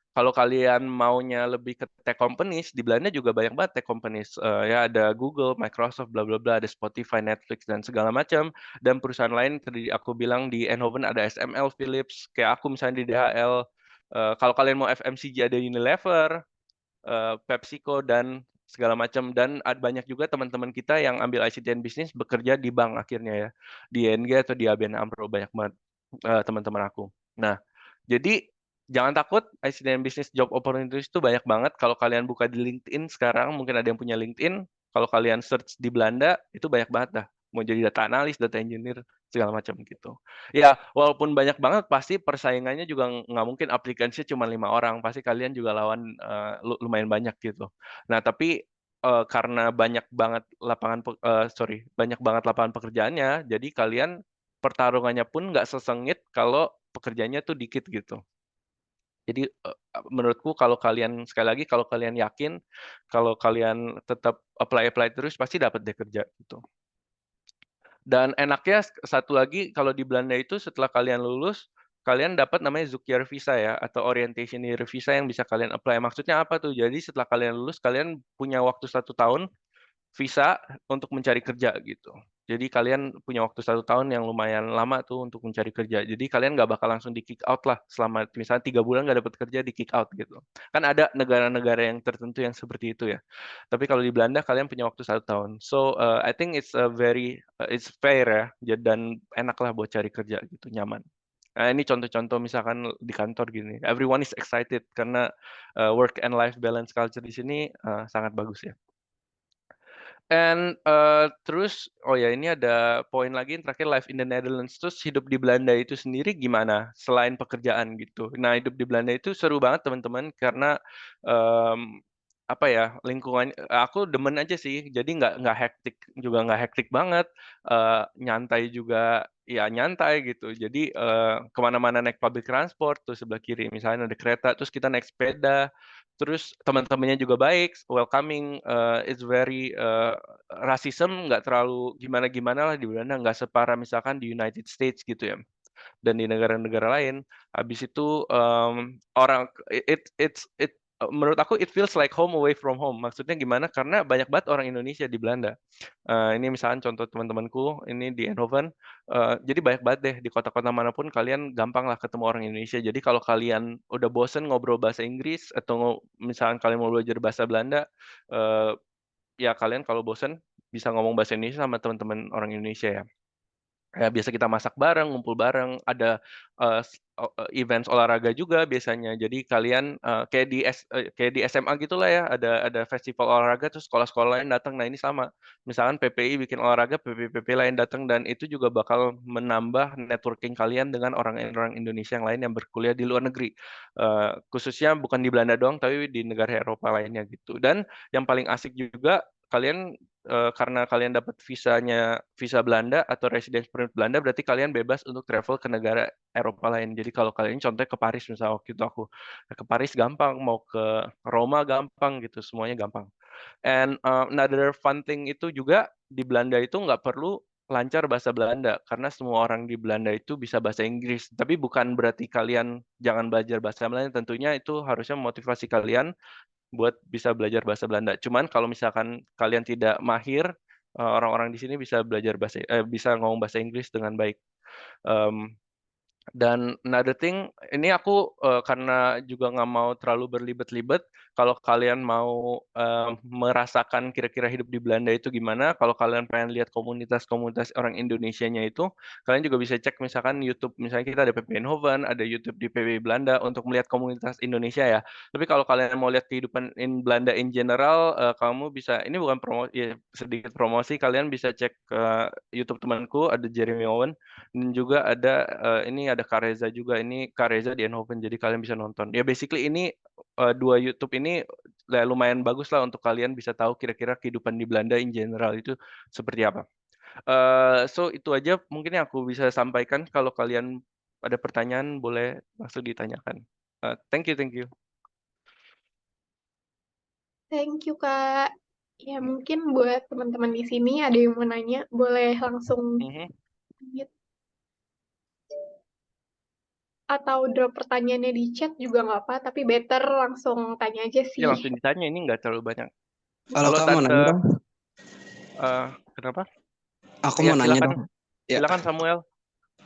kalau kalian maunya lebih ke tech companies, di Belanda juga banyak banget tech companies. Ya ada Google, Microsoft, bla bla bla, ada Spotify, Netflix dan segala macam. Dan perusahaan lain tadi aku bilang di Eindhoven ada SML, Philips, kayak aku misalnya di DHL. Kalau kalian mau FMCG ada Unilever, PepsiCo dan segala macam dan ada banyak juga teman-teman kita yang ambil ICT and Business bekerja di bank akhirnya ya. Di ING atau di ABN AMRO banyak banget teman-teman aku. Nah, jadi jangan takut, ICT and Business job opportunities itu banyak banget. Kalau kalian buka di LinkedIn sekarang, mungkin ada yang punya LinkedIn. Kalau kalian search di Belanda, itu banyak banget dah. Mau jadi data analis, data engineer, segala macam gitu. Ya, walaupun banyak banget pasti persaingannya juga nggak mungkin aplikasinya cuma 5 orang, pasti kalian juga lawan lumayan banyak gitu. Nah, tapi karena banyak banget lapangan pekerjaannya, jadi kalian pertarungannya pun nggak sesengit kalau pekerjaannya tuh dikit gitu. Jadi menurutku kalau kalian sekali lagi kalau kalian yakin, kalau kalian tetap apply terus pasti dapat deh kerja gitu. Dan enaknya satu lagi kalau di Belanda itu setelah kalian lulus, kalian dapat namanya Zoekjaar visa ya atau orientation year visa yang bisa kalian apply. Maksudnya apa tuh? Jadi setelah kalian lulus kalian punya waktu 1 tahun visa untuk mencari kerja gitu. Jadi kalian punya waktu 1 tahun yang lumayan lama tuh untuk mencari kerja. Jadi kalian nggak bakal langsung di kick out lah selama misalnya 3 bulan nggak dapat kerja di kick out gitu. Kan ada negara-negara yang tertentu yang seperti itu ya. Tapi kalau di Belanda kalian punya waktu 1 tahun. So I think it's fair ya. Dan enak lah buat cari kerja gitu, nyaman. Nah, ini contoh-contoh misalkan di kantor gini. Everyone is excited karena work and life balance culture di sini sangat bagus ya. Terus oh ya ini ada poin lagi yang terakhir life in the Netherlands. Terus hidup di Belanda itu sendiri gimana selain pekerjaan gitu. Nah, hidup di Belanda itu seru banget teman-teman karena mmm, apa ya, lingkungan aku demen aja sih. Jadi nggak hektik juga nggak hektik banget, nyantai juga ya nyantai gitu. Jadi, mana naik public transport, tuh sebelah kiri misalnya ada kereta, terus kita naik sepeda, terus teman-temannya juga baik, welcoming, it's very, racism nggak terlalu gimana-gimana lah di Belanda, nggak separah misalkan di United States gitu ya, dan di negara-negara lain. Habis itu, orang menurut aku it feels like home away from home. Maksudnya gimana, karena banyak banget orang Indonesia di Belanda. Ini misalkan contoh teman-temanku ini di Eindhoven, jadi banyak banget deh di kota-kota manapun kalian gampang lah ketemu orang Indonesia. Jadi kalau kalian udah bosen ngobrol bahasa Inggris atau misalkan kalian mau belajar bahasa Belanda, eee, ya kalian kalau bosen bisa ngomong bahasa Indonesia sama teman-teman orang Indonesia ya. Ya biasa kita masak bareng, ngumpul bareng, ada, events olahraga juga biasanya. Jadi kalian, kayak di SMA gitulah ya, ada festival olahraga terus sekolah-sekolah lain datang. Nah ini sama, misalkan PPI bikin olahraga, PP lain datang dan itu juga bakal menambah networking kalian dengan orang-orang Indonesia yang lain yang berkuliah di luar negeri. Khususnya bukan di Belanda doang, tapi di negara Eropa lainnya gitu. Dan yang paling asik juga kalian karena kalian dapat visa Belanda atau residence permit Belanda, berarti kalian bebas untuk travel ke negara Eropa lain. Jadi kalau kalian contohnya ke Paris misalnya waktu itu aku, ke Paris gampang, mau ke Roma gampang gitu, semuanya gampang. Another fun thing itu juga di Belanda itu nggak perlu lancar bahasa Belanda, karena semua orang di Belanda itu bisa bahasa Inggris. Tapi bukan berarti kalian jangan belajar bahasa Belanda, tentunya itu harusnya memotivasi kalian buat bisa belajar bahasa Belanda. Cuman kalau misalkan kalian tidak mahir, orang-orang di sini bisa ngomong bahasa Inggris dengan baik. Mmm, dan another thing, ini aku, karena juga nggak mau terlalu berlibet-libet, kalau kalian mau, merasakan kira-kira hidup di Belanda itu gimana, kalau kalian pengen lihat komunitas-komunitas orang Indonesianya itu, kalian juga bisa cek misalkan YouTube, misalnya kita ada PP Eindhoven, ada YouTube di PBB Belanda untuk melihat komunitas Indonesia ya. Tapi kalau kalian mau lihat kehidupan Belanda in general, kamu bisa ini bukan ya sedikit promosi, kalian bisa cek, YouTube temanku, ada Jeremy Owen. Dan juga ada ini ada Kareza juga, ini Kareza di Eindhoven, jadi kalian bisa nonton. Ya basically ini 2 YouTube ini ya lumayan bagus lah untuk kalian bisa tahu kira-kira kehidupan di Belanda in general itu seperti apa. So itu aja mungkin yang aku bisa sampaikan, kalau kalian ada pertanyaan boleh langsung ditanyakan. Thank you thank you. Thank you, Kak. Ya, mungkin buat teman-teman di sini ada yang mau nanya, boleh langsung Mhm. unmute atau drop pertanyaannya di chat juga nggak apa, tapi better langsung tanya aja Ya sih. langsung ditanya, ini nggak terlalu banyak. Kalau Halo kamu mau nanya Tante, dong, kenapa? aku Ya mau nanya silakan dong. Ya, silakan Samuel.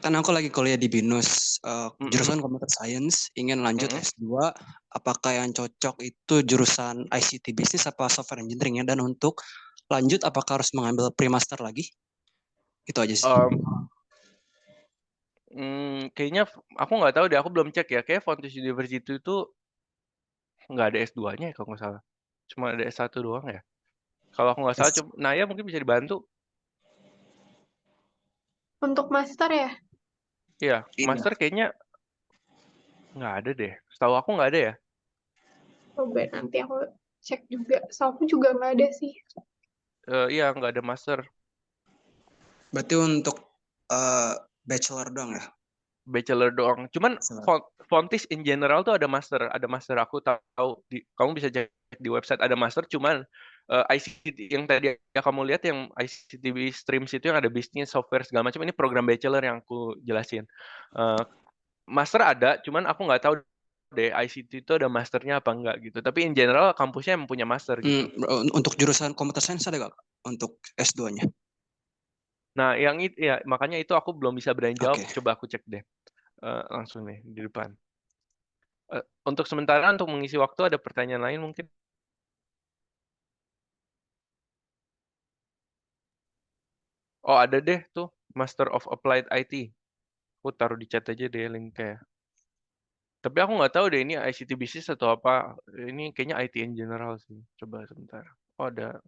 kan aku lagi kuliah di BINUS, Mhm, jurusan Computer Science, ingin lanjut mhm. S2. Apakah yang cocok itu jurusan ICT Business apa Software Engineering ya? Dan untuk lanjut, apakah harus mengambil pre-master lagi? Itu aja sih. Kayaknya aku nggak tahu deh, aku belum cek ya. Kayak Fontys University itu nggak ada S2-nya ya kalau nggak salah. Cuma ada S1 doang ya. Kalau aku nggak salah, S- Naya mungkin bisa dibantu. Untuk master ya? Iya, Iya. master kayaknya nggak ada deh. Setahu aku nggak ada ya. Coba nanti aku cek juga. So, aku juga nggak ada sih. Iya, nggak ada master. Berarti untuk bachelor doang ya? Bachelor doang. Cuman Bachelor. Fontis in general tuh ada master. Ada master, aku tahu. Kamu bisa cek di website ada master. Cuman ICT yang tadi ya kamu lihat yang ICT Streams itu yang ada bisnis, software segala macam. Ini program bachelor yang aku jelasin. Eh, Master ada, cuman aku nggak tahu deh ICT itu ada masternya apa enggak gitu. Tapi in general kampusnya yang punya master gitu. Untuk jurusan computer science ada gak untuk S2-nya? Nah, yang itu ya makanya itu aku belum bisa berani jawab. Oke. Coba aku cek deh. Langsung nih di depan. Untuk sementara untuk mengisi waktu ada pertanyaan lain mungkin? Oh, ada deh tuh Master of Applied IT. Aku taruh di chat aja deh linknya. Tapi aku nggak tahu deh ini ICT Business atau apa. Ini kayaknya IT in general sih. Coba sebentar. Oh, ada.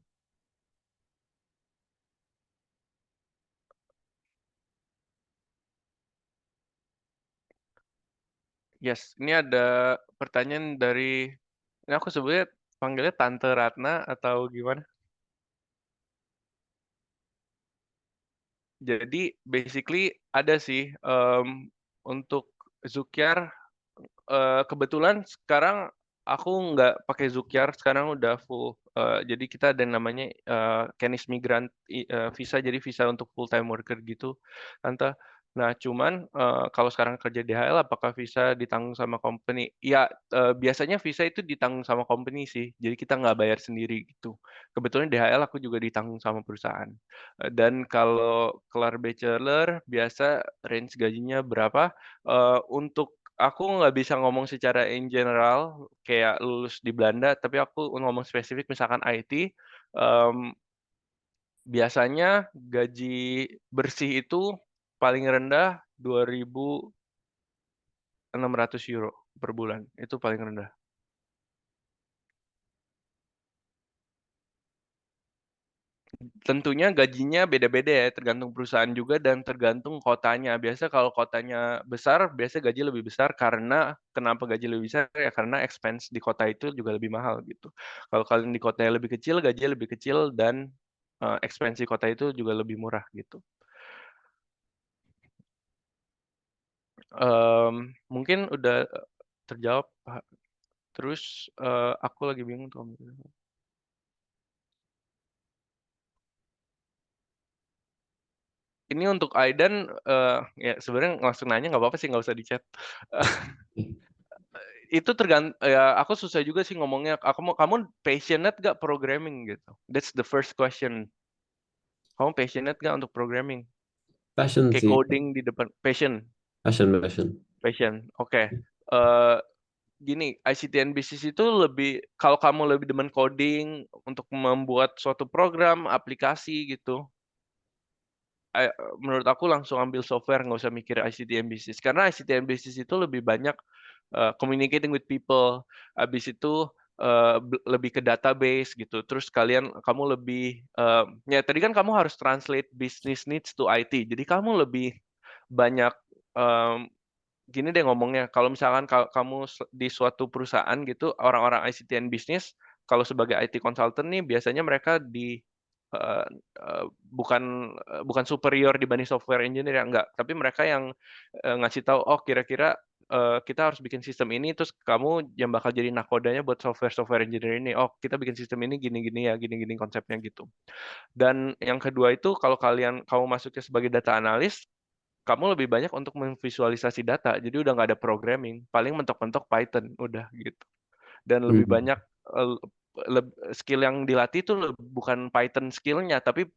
Yes, ini ada pertanyaan dari, ini aku sebutnya panggilnya Tante Ratna atau gimana? Jadi basically ada sih untuk Zukyar, kebetulan sekarang aku nggak pakai Zukyar, sekarang udah full. Jadi kita ada yang namanya Canis Migrant visa, jadi visa untuk full time worker gitu, Tante. Nah, cuman kalau sekarang kerja di HL, apakah visa ditanggung sama company? Ya, biasanya visa itu ditanggung sama company sih. Jadi kita nggak bayar sendiri gitu. Kebetulan di HL aku juga ditanggung sama perusahaan. Dan kalau kelar bachelor, biasa range gajinya berapa? Untuk aku nggak bisa ngomong secara in general, kayak lulus di Belanda, tapi aku ngomong spesifik misalkan IT, biasanya gaji bersih itu paling rendah 2.600 euro per bulan. Itu paling rendah. Tentunya gajinya beda-beda ya, tergantung perusahaan juga dan tergantung kotanya. Biasa kalau kotanya besar, biasa gaji lebih besar karena kenapa gaji lebih besar ya karena expense di kota itu juga lebih mahal gitu. Kalau kalian di kota yang lebih kecil, gajinya lebih kecil dan expense di kota itu juga lebih murah gitu. Mungkin udah terjawab, Pak. Terus aku lagi bingung tuh. Ini untuk Aidan, ya sebenarnya langsung nanya nggak apa-apa sih, nggak usah di chat. Itu ya aku susah juga sih ngomongnya. Kamu passionate gak programming gitu? That's the first question. Kamu passionate gak untuk programming? Passion Kayak sih, coding di depan. passion. Passion. Oke. Gini, ICT and Business itu lebih, kalau kamu lebih demen coding untuk membuat suatu program, aplikasi gitu, menurut aku langsung ambil software, nggak usah mikir ICT and Business. Karena ICT and Business itu lebih banyak communicating with people. Habis itu lebih ke database gitu. Terus kamu lebih, ya tadi kan kamu harus translate business needs to IT. Jadi kamu lebih banyak, gini deh ngomongnya, kalau misalkan kamu di suatu perusahaan gitu, orang-orang ICT and Business, kalau sebagai IT consultant nih, biasanya mereka eh, bukan superior dibanding software engineer ya enggak, tapi mereka yang ngasih tahu, oh kira-kira kita harus bikin sistem ini, terus kamu yang bakal jadi nakodanya buat software engineer ini. Oh, kita bikin sistem ini gini-gini ya, gini-gini konsepnya gitu. Dan yang kedua itu kalau kamu masuknya sebagai data analis, kamu lebih banyak untuk memvisualisasi data. Jadi udah nggak ada programming, paling mentok-mentok Python udah gitu. Dan lebih Hmm. banyak skill yang dilatih itu bukan Python skillnya, tapi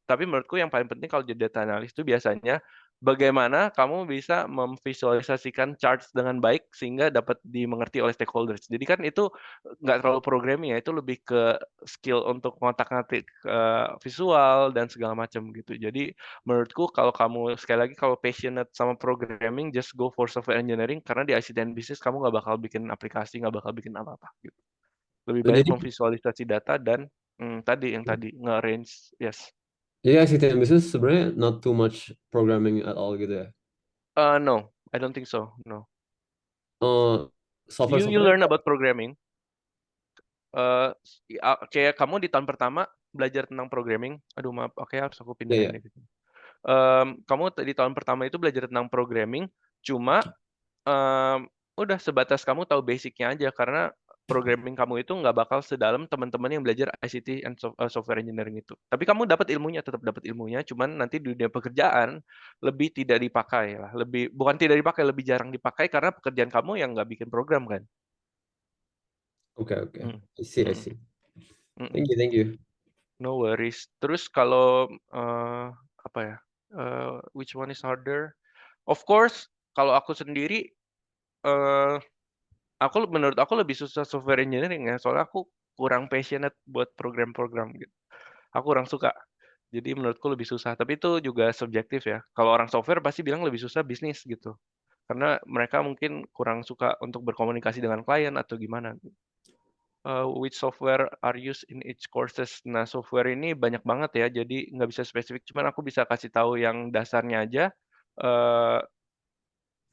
tapi menurutku yang paling penting kalau jadi data analis itu biasanya bagaimana kamu bisa memvisualisasikan charts dengan baik sehingga dapat dimengerti oleh stakeholders. Jadi kan itu nggak terlalu programming ya, itu lebih ke skill untuk ngotak-ngatik visual dan segala macam gitu. Jadi menurutku kalau kamu sekali lagi kalau passionate sama programming, just go for software engineering karena di ICT and Business kamu nggak bakal bikin aplikasi, nggak bakal bikin apa-apa gitu. Lebih Oh, banyak jadi memvisualisasi data dan tadi yang tadi nge-range, yes. Jadi ICT and business sebenarnya not too much programming at all gitu ya. No, I don't think so. No. Uh, You software learn about programming. Kayak kamu di tahun pertama belajar tentang programming. Aduh maaf, oke harus aku ya pindahin ya. deh. Kamu di tahun pertama itu belajar tentang programming, cuma udah sebatas kamu tahu basicnya aja karena programming kamu itu nggak bakal sedalam teman-teman yang belajar ICT and software engineering itu. Tapi kamu dapat ilmunya, tetap dapat ilmunya, cuman nanti di dunia pekerjaan lebih tidak dipakai lah, bukan tidak dipakai, lebih jarang dipakai karena pekerjaan kamu yang nggak bikin program kan. Oke. Mm, I see. mm, mm. Thank you. No worries. Terus kalau apa ya? Which one is harder? Of course, kalau aku sendiri, eh menurut aku lebih susah software engineering ya, soalnya aku kurang passionate buat program-program gitu. Aku kurang suka. Jadi menurutku lebih susah. Tapi itu juga subjektif ya. Kalau orang software pasti bilang lebih susah bisnis gitu. Karena mereka mungkin kurang suka untuk berkomunikasi dengan klien atau gimana. Which software are used in each courses? Nah, software ini banyak banget ya, jadi nggak bisa spesifik. Cuman aku bisa kasih tahu yang dasarnya aja. Eh,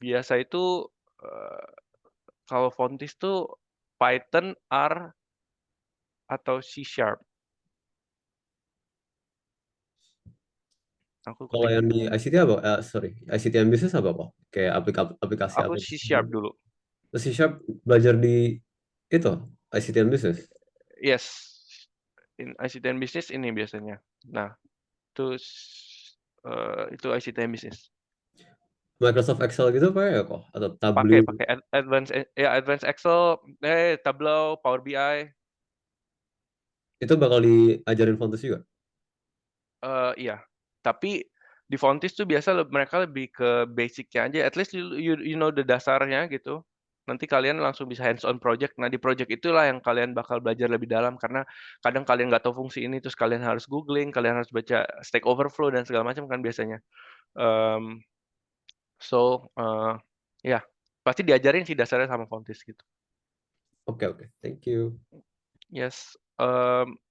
Biasa itu eh, kalau Fontis tuh Python, R, atau C Sharp. Aku Kalau yang kepengen. di ICT apa? ICT and business apa kok? Kayak aplikasi Aku C Sharp dulu. Terus C Sharp belajar di itu ICT and business. Yes, in ICT and business ini biasanya. Nah, terus itu ICT and business. Microsoft Excel gitu apa ya kok? Atau Pakai Tableau? Advanced Excel, Tableau, Power BI. Itu bakal diajarin Fontus juga? Iya, tapi di Fontis tuh biasa mereka lebih ke basic-nya aja. At least you know the dasarnya gitu. Nanti kalian langsung bisa hands on project. Nah, di project itulah yang kalian bakal belajar lebih dalam karena kadang kalian nggak tahu fungsi ini, terus kalian harus googling, kalian harus baca Stack Overflow dan segala macam kan biasanya. Um, ya pasti diajarin sih dasarnya sama Fontis gitu. Oke. Thank you. Yes,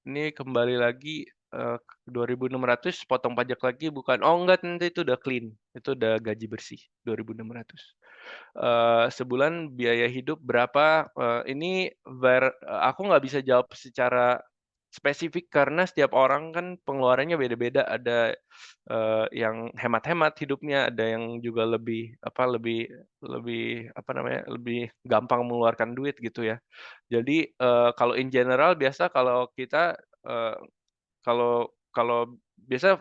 ini kembali lagi 2.600 potong pajak lagi bukan? Oh enggak, nanti itu udah clean, itu udah gaji bersih 2.600. Sebulan biaya hidup berapa? Ini aku nggak bisa jawab secara spesifik karena setiap orang kan pengeluarannya beda-beda. Ada yang hemat-hemat hidupnya, ada yang juga lebih lebih apa namanya lebih gampang mengeluarkan duit gitu ya. Jadi kalau in general biasa kalau kita kalau kalau biasa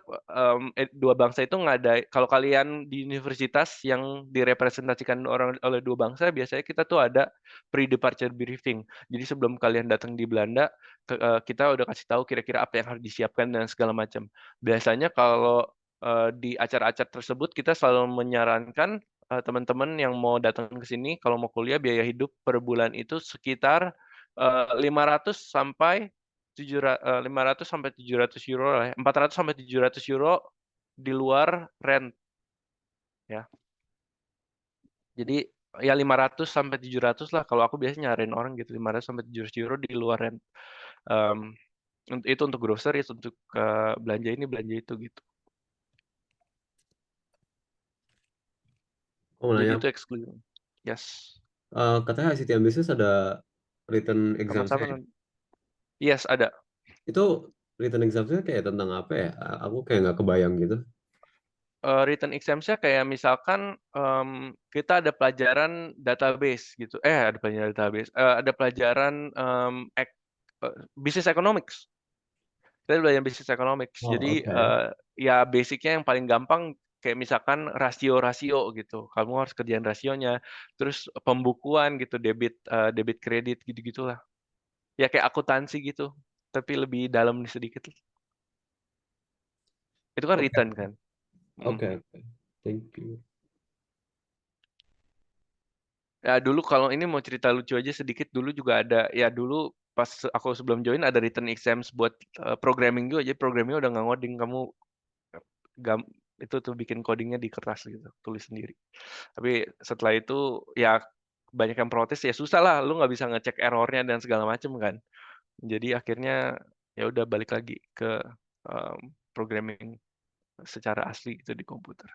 dua bangsa itu nggak kalau kalian di universitas yang direpresentasikan oleh dua bangsa biasanya kita tuh ada pre-departure briefing. Jadi sebelum kalian datang di Belanda kita udah kasih tahu kira-kira apa yang harus disiapkan dan segala macam. Biasanya kalau di acara-acara tersebut kita selalu menyarankan teman-teman yang mau datang ke sini kalau mau kuliah biaya hidup per bulan itu sekitar 500 sampai 500 sampai 700 euro lah ya. 400 sampai 700 euro di luar rent ya. Jadi ya 500 sampai 700 lah kalau aku biasanya nyariin orang gitu 500 sampai 700 euro di luar rent. Um, itu untuk grocery, untuk belanja ini belanja itu gitu. Mau Jadi nanya, itu eksklusif. Yes. katanya ICT and business ada written Sama-sama. examsnya. Yes, ada. Itu written examsnya kayak tentang apa ya? Aku kayak nggak kebayang gitu. Written exams-nya kayak misalkan kita ada pelajaran database gitu. Ada pelajaran database. Ada pelajaran business economics. Kita belajar business economics. Oh, Jadi oke. ya basicnya yang paling gampang kayak misalkan rasio-rasio gitu. Kamu harus kerjain rasionya. Terus pembukuan gitu, debit kredit gitu-gitulah. Ya kayak akuntansi gitu, tapi lebih dalam sedikit. Itu kan Oke. written kan. Oke. Thank you. Ya dulu kalau ini mau cerita lucu aja sedikit, dulu juga ada ya dulu pas aku sebelum join ada written exams buat programming juga. Jadi programming udah nggak ngoding, kamu itu tuh bikin codingnya di kertas gitu, tulis sendiri. Tapi setelah itu ya banyak yang protes, ya susah lah, lu nggak bisa ngecek errornya dan segala macem kan. Jadi akhirnya ya udah balik lagi ke programming secara asli gitu di komputer.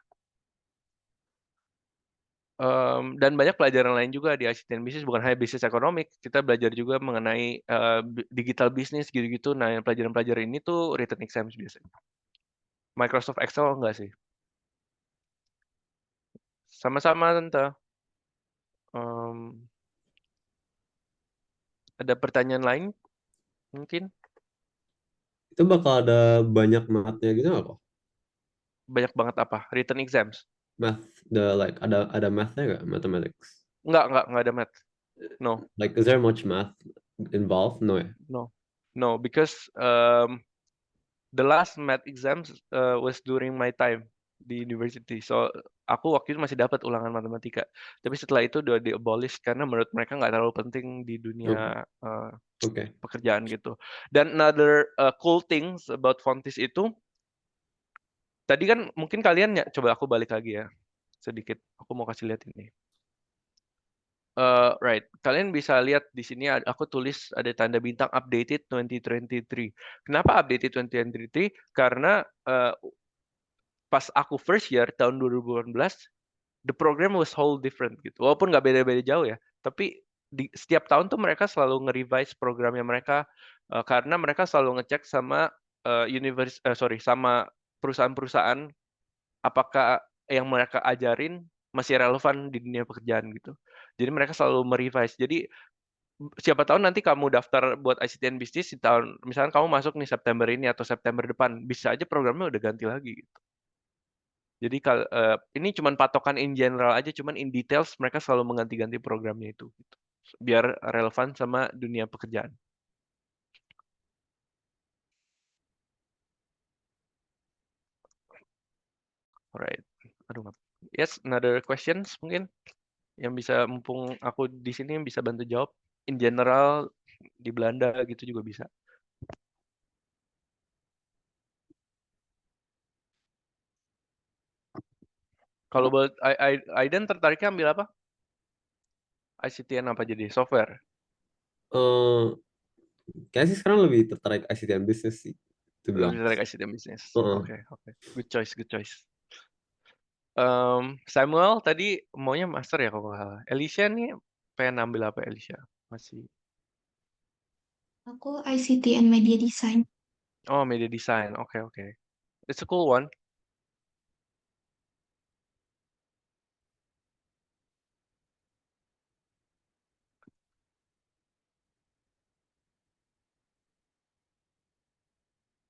Dan banyak pelajaran lain juga di ICT and Business, bukan hanya bisnis ekonomik. Kita belajar juga mengenai digital business gitu-gitu. Nah, yang pelajaran-pelajaran ini tuh written exams biasanya. Microsoft Excel enggak sih? Sama-sama, Tante. Ada pertanyaan lain mungkin? Itu bakal ada banyak math-nya gitu nggak kok? Banyak banget apa? Written exams? Math, ada math-nya nggak? Mathematics. Nggak ada math. No, Like, is there much math involved? No ya? no, because the last math exams was during my time di university. So aku waktu itu masih dapat ulangan matematika. Tapi setelah itu udah di-abolish karena menurut mereka nggak terlalu penting di dunia Oke. pekerjaan gitu. Dan another cool things about Fontis itu, tadi kan mungkin kalian ya, coba aku balik lagi ya sedikit. Aku mau kasih lihat ini. Right, kalian bisa lihat di sini aku tulis ada tanda bintang updated 2023. Kenapa updated 2023? Karena pas aku first year tahun 2018, the program was whole different gitu. Walaupun nggak beda-beda jauh ya, tapi di setiap tahun tuh mereka selalu nge-revise programnya mereka karena mereka selalu ngecek sama sama perusahaan-perusahaan apakah yang mereka ajarin masih relevan di dunia pekerjaan gitu. Jadi mereka selalu merevise. Jadi siapa tahu nanti kamu daftar buat ICT and Business di tahun, misalnya kamu masuk nih September ini atau September depan, bisa aja programnya udah ganti lagi gitu. Jadi ini cuman patokan in general aja, cuman in details mereka selalu mengganti-ganti programnya itu gitu. Biar relevan sama dunia pekerjaan. Alright. Aduh. Yes, another questions mungkin yang bisa, mumpung aku di sini bisa bantu jawab. In general di Belanda gitu juga bisa. Kalau buat Aiden tertariknya ambil apa? ICT apa jadi software? Kayaknya sih sekarang lebih tertarik ICT and Business sih, to be Lebih tertarik honest. ICT business. Heeh. Oke. Good choice. Samuel tadi maunya master ya kalau nggak salah. Alicia nih pengen ambil apa Alicia? Masih. Aku ICT and Media Design. Oh, media design. Oke. It's a cool one.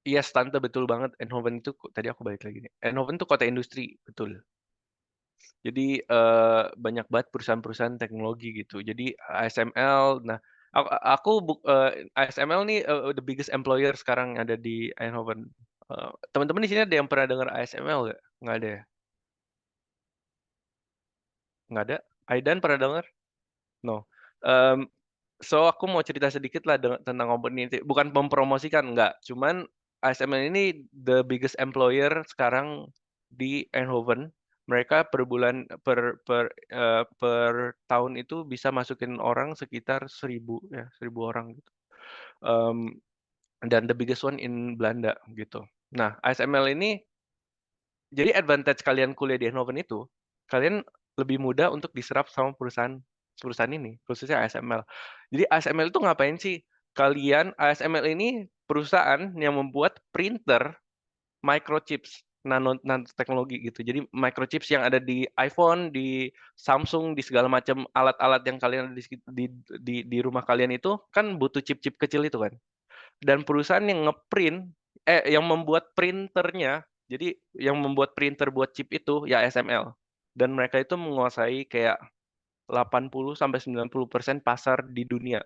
Yes, tante betul banget. Eindhoven itu tadi aku balik lagi nih. Eindhoven itu kota industri, betul. Jadi banyak banget perusahaan-perusahaan teknologi gitu. Jadi ASML, nah ASML nih the biggest employer sekarang ada di Eindhoven. Teman-teman di sini ada yang pernah dengar ASML nggak? Nggak ada ya? Nggak ada? Aidan pernah dengar? No. So aku mau cerita sedikit lah tentang company ini. Bukan mempromosikan, nggak. Cuman ASML ini the biggest employer sekarang di Eindhoven. Mereka per bulan per tahun itu bisa masukin orang sekitar 1.000 orang gitu. Dan the biggest one in Belanda gitu. Nah, ASML ini jadi advantage kalian kuliah di Eindhoven itu, kalian lebih mudah untuk diserap sama perusahaan ini, khususnya ASML. Jadi ASML itu ngapain sih? ASML ini perusahaan yang membuat printer microchips, nanoteknologi gitu. Jadi microchips yang ada di iPhone, di Samsung, di segala macam alat-alat yang kalian ada di rumah kalian itu kan butuh chip-chip kecil itu kan. Dan perusahaan yang membuat printernya, jadi yang membuat printer buat chip itu ya ASML. Dan mereka itu menguasai kayak 80-90% pasar di dunia.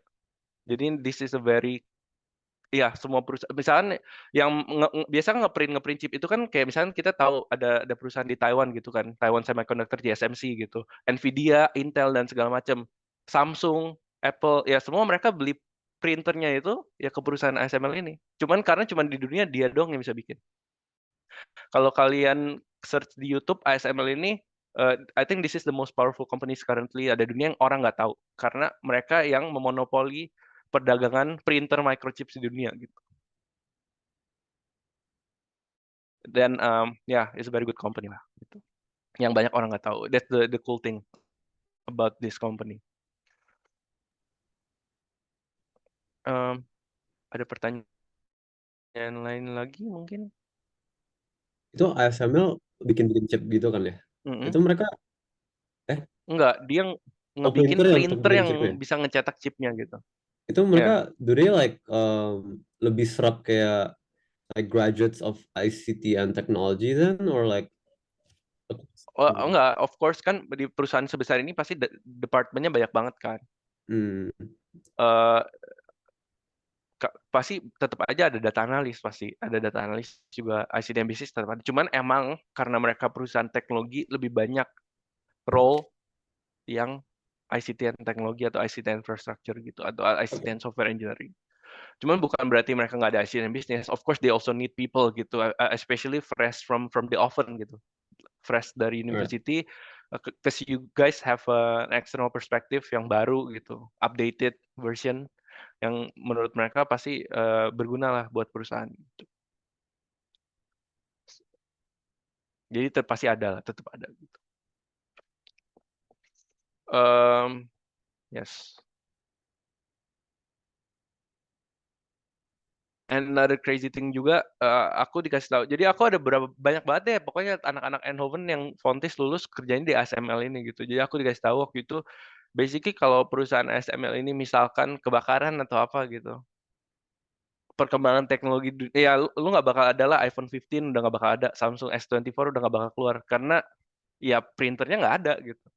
Jadi this is a very semua perusahaan misalnya yang biasa ngeprint chip itu kan kayak misalnya kita tahu ada perusahaan di Taiwan gitu kan, Taiwan Semiconductor TSMC gitu, Nvidia, Intel dan segala macam, Samsung, Apple, ya semua mereka beli printernya itu ya ke perusahaan ASML ini. Karena di dunia dia doang yang bisa bikin. Kalau kalian search di YouTube ASML ini, I think this is the most powerful companies currently ada di dunia yang orang nggak tahu karena mereka yang memonopoli perdagangan printer microchips di dunia gitu. Dan yeah, it's a very good company lah. Gitu. Yang banyak orang nggak tahu. That's the cool thing about this company. Ada pertanyaan lain lagi mungkin? Itu ASML bikin chip gitu kan ya? Mm-mm. Itu mereka Enggak, dia ngebikin printer yang untuk printer bikin yang chipnya. bisa ngecetak chipnya gitu. Itu mereka do they like lebih serap kayak like graduates of ICT and technology then or like Oh, enggak, of course kan di perusahaan sebesar ini pasti departemennya banyak banget kan. Hmm. Eh, pasti tetap aja ada data analis, pasti ada data analis juga, ICT and business tetap ada. Cuman emang karena mereka perusahaan teknologi lebih banyak role yang ICT and teknologi atau ICT infrastructure gitu atau ICT and software engineering. Cuman bukan berarti mereka nggak ada ICT and business. Of course they also need people gitu, especially fresh from the oven gitu, fresh dari university. Because you guys have an external perspective yang baru gitu, updated version yang menurut mereka pasti berguna lah buat perusahaan. Jadi pasti ada lah, tetap ada gitu. Yes. And another crazy thing juga, aku dikasih tahu. Jadi aku ada banyak banget deh, pokoknya anak-anak Eindhoven yang Fontis lulus kerjanya di ASML ini gitu. Jadi aku dikasih tahu waktu itu, basically kalau perusahaan ASML ini misalkan kebakaran atau apa gitu, perkembangan teknologi, ya lu nggak bakal ada lah iPhone 15 udah nggak bakal ada, Samsung S24 udah nggak bakal keluar karena ya printernya nggak ada gitu.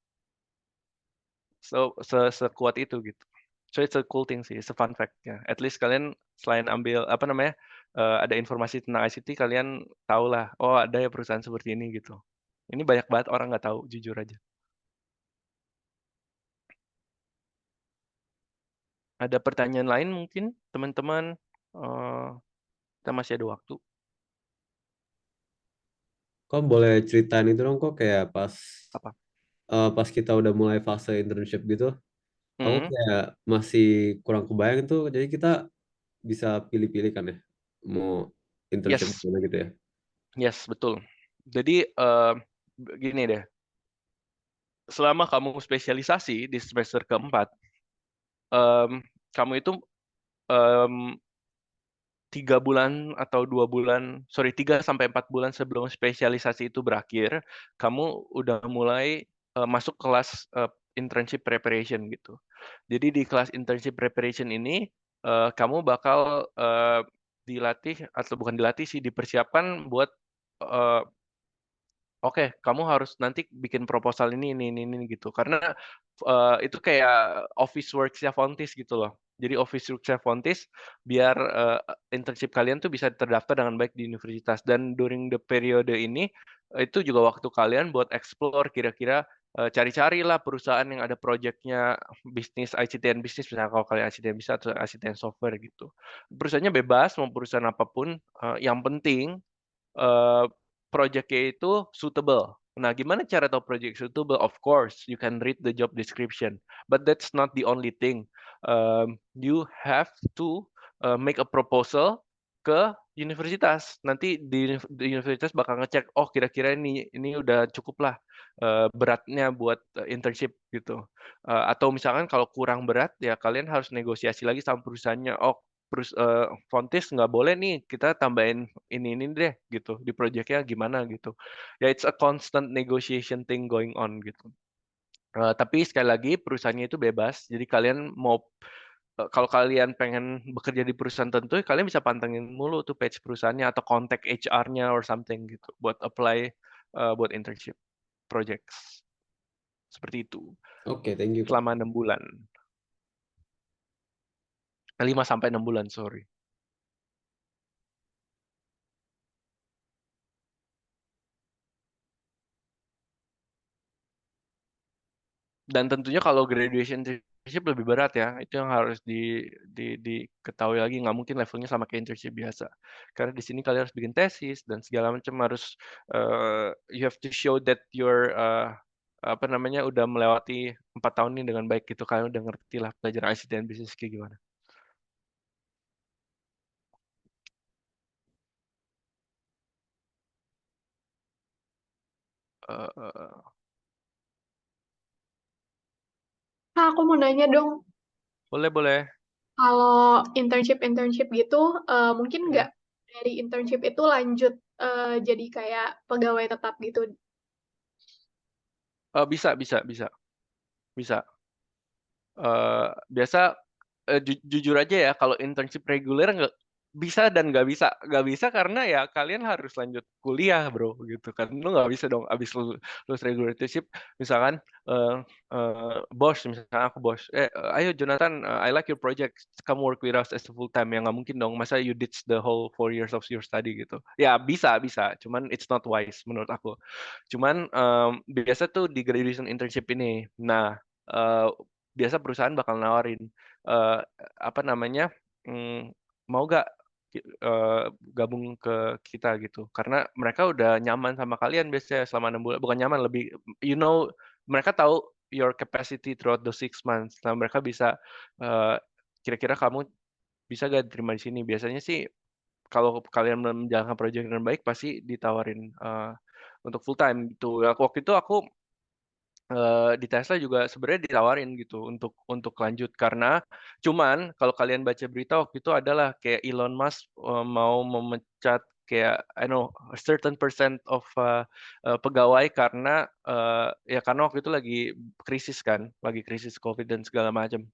So sekuat itu gitu. So it's a cool thing sih, it's a fun fact ya. At least kalian selain ambil apa namanya, ada informasi tentang ICT, kalian tahu lah, oh ada ya perusahaan seperti ini gitu. Ini banyak banget orang nggak tahu, jujur aja. Ada pertanyaan lain mungkin teman-teman? Kita masih ada waktu. Kok boleh ceritain itu dong kok kayak pas Apa? Pas kita udah mulai fase internship gitu, aku Hmm, kayak masih kurang kebayang tuh. Jadi kita bisa pilih-pilih kan ya, mau internship yes, gimana gitu ya. yes betul. Jadi gini deh, selama kamu spesialisasi di semester keempat, kamu itu 3 bulan atau 2 bulan, 3 sampai 4 bulan sebelum spesialisasi itu berakhir, kamu udah mulai masuk kelas internship preparation gitu. Jadi di kelas internship preparation ini kamu bakal dilatih atau bukan dilatih sih, dipersiapkan buat oke, kamu harus nanti bikin proposal ini gitu. Karena itu kayak office works-nya Fontis gitu loh. Jadi office works-nya Fontis biar internship kalian tuh bisa terdaftar dengan baik di universitas. Dan during the periode ini itu juga waktu kalian buat explore kira-kira cari-cari lah perusahaan yang ada project-nya bisnis ICT and business, misalnya kalau kalian ICT and business atau ICT and software gitu. Perusahaannya bebas, mau perusahaan apapun, yang penting uh, project-nya itu suitable. Nah, gimana cara tahu project suitable? Of course, you can read the job description, but that's not the only thing. You have to make a proposal ke universitas. Nanti di universitas bakal ngecek, oh kira-kira ini udah cukup lah beratnya buat internship gitu. Atau misalkan kalau kurang berat, ya kalian harus negosiasi lagi sama perusahaannya. Oh, Fontis nggak boleh nih kita tambahin ini deh gitu di projectnya gimana gitu ya, it's a constant negotiation thing going on gitu. Tapi sekali lagi perusahaannya itu bebas, jadi kalian mau kalau kalian pengen bekerja di perusahaan tentu, kalian bisa pantengin mulu tuh page perusahaannya atau kontak HR-nya or something gitu buat apply buat internship projects seperti itu Oke, thank you Kak. selama 6 bulan, 5 sampai 6 bulan, sorry. Dan tentunya kalau graduation internship lebih berat ya, itu yang harus diketahui lagi, nggak mungkin levelnya sama kayak internship biasa. Karena di sini kalian harus bikin tesis dan segala macam, harus you have to show that your apa namanya udah melewati 4 tahun ini dengan baik gitu, kalian udah ngerti lah pelajaran ICT dan bisnis kayak gimana. Eh, Aku mau nanya dong, boleh. kalau internship gitu, mungkin Hmm. nggak dari internship itu lanjut jadi kayak pegawai tetap gitu? Bisa. Biasa jujur aja ya, kalau internship reguler nggak bisa karena ya kalian harus lanjut kuliah bro gitu kan, lu nggak bisa dong abis lulus regular internship misalkan misalkan aku bos, ayo Jonathan, I like your project, come work with us as a full time, ya nggak mungkin dong, masa you ditch the whole 4 years of your study gitu. Ya bisa, cuman it's not wise menurut aku. Cuman biasa tuh di graduation internship ini, nah eh, biasa perusahaan bakal nawarin eh, apa namanya, mm, mau gak gabung ke kita gitu, karena mereka udah nyaman sama kalian biasanya selama 6 bulan, bukan nyaman, lebih mereka tahu your capacity throughout the 6 months. Nah mereka bisa eh, kira-kira kamu bisa gak diterima di sini. Biasanya sih kalau kalian menjalankan proyek dengan baik pasti ditawarin untuk full time gitu. Waktu itu aku di Tesla juga sebenarnya ditawarin gitu untuk lanjut, karena cuman kalau kalian baca berita waktu itu adalah kayak Elon Musk mau memecat kayak I know a certain percent of pegawai karena ya karena waktu itu lagi krisis COVID dan segala macam.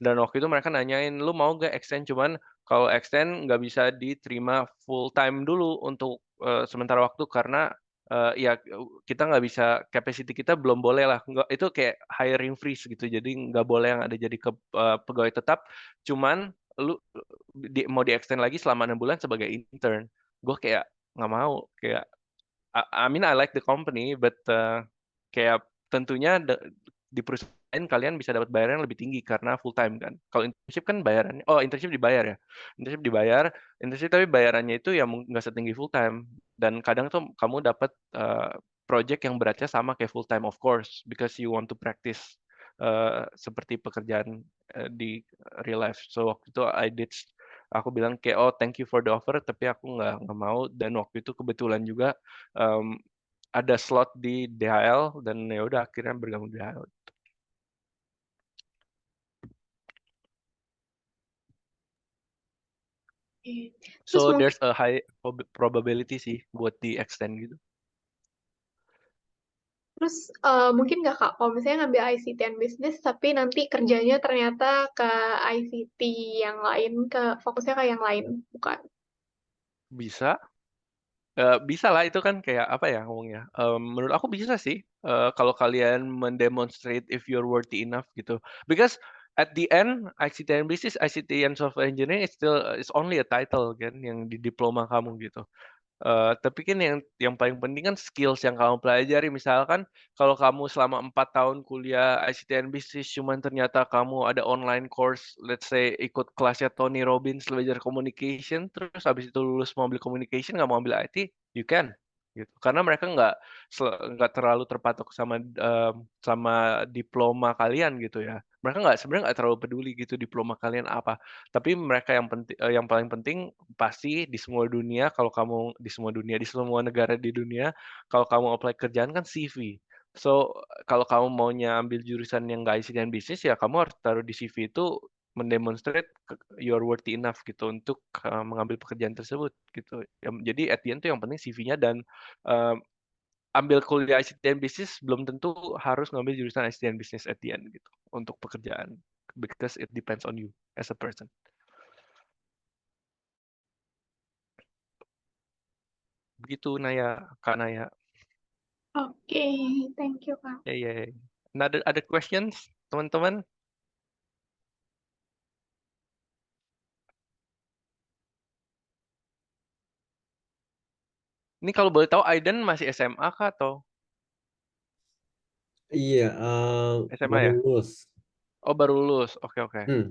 Dan waktu itu mereka nanyain, lu mau gak extend, cuman kalau extend nggak bisa diterima full time dulu untuk sementara waktu, karena ya kita nggak bisa, capacity kita belum boleh lah, nggak, itu kayak hiring freeze gitu, jadi nggak boleh yang ada jadi pegawai tetap, cuman lu mau di extend lagi selama 6 bulan sebagai intern. Gue kayak nggak mau, kayak I mean I like the company but kayak tentunya di perusahaan kalian bisa dapat bayaran yang lebih tinggi karena full time kan. Kalau internship kan bayarannya, internship dibayar ya, internship tapi bayarannya itu ya nggak setinggi full time, dan kadang tuh kamu dapat project yang beratnya sama kayak full time, of course because you want to practice seperti pekerjaan di real life. So waktu itu aku bilang kayak, oh thank you for the offer tapi aku nggak mau, dan waktu itu kebetulan juga em, ada slot di DHL dan ya udah akhirnya bergabung di DHL. Oke. Terus So mungkin there's a high probability sih buat di extend gitu. mungkin nggak Kak, kalau misalnya ngambil ICT and Business, tapi nanti kerjanya ternyata ke ICT yang lain, fokusnya ke yang lain, bukan? Bisa, bisa lah, itu kan kayak apa ya ngomongnya. Menurut aku bisa sih kalau kalian mendemonstrate if you're worthy enough gitu. Because at the end ICT and Business, ICT and Software Engineering it's only a title kan yang di diploma kamu gitu. Tapi kan yang paling penting kan skills yang kamu pelajari. Misalkan kalau kamu selama 4 tahun kuliah ICT and Business, cuman ternyata kamu ada online course, let's say ikut kelasnya Tony Robbins belajar communication, terus habis itu lulus mau ambil communication, nggak mau ambil IT, you can gitu. Karena mereka nggak terlalu terpatok sama diploma kalian gitu ya. Mereka sebenarnya nggak terlalu peduli gitu diploma kalian apa. Tapi mereka yang paling penting pasti di semua dunia, kalau kamu di semua negara di dunia, kalau kamu apply kerjaan kan CV. So kalau kamu maunya ambil jurusan yang nggak ICT dan bisnis, ya kamu harus taruh di CV itu mendemonstrate you're worthy enough gitu untuk mengambil pekerjaan tersebut gitu. Jadi at the end tuh yang penting CV-nya, dan uh, ambil kuliah ICT dan bisnis belum tentu harus ngambil jurusan ICT dan bisnis at the end gitu untuk pekerjaan, because it depends on you as a person. Begitu Kak Naya. Oke, thank you Kak. Ya. Ada questions, teman-teman? Ini kalau boleh tahu Aiden masih SMA kah atau Iya, SMA baru ya? lulus. Oh baru lulus, oke. Hmm,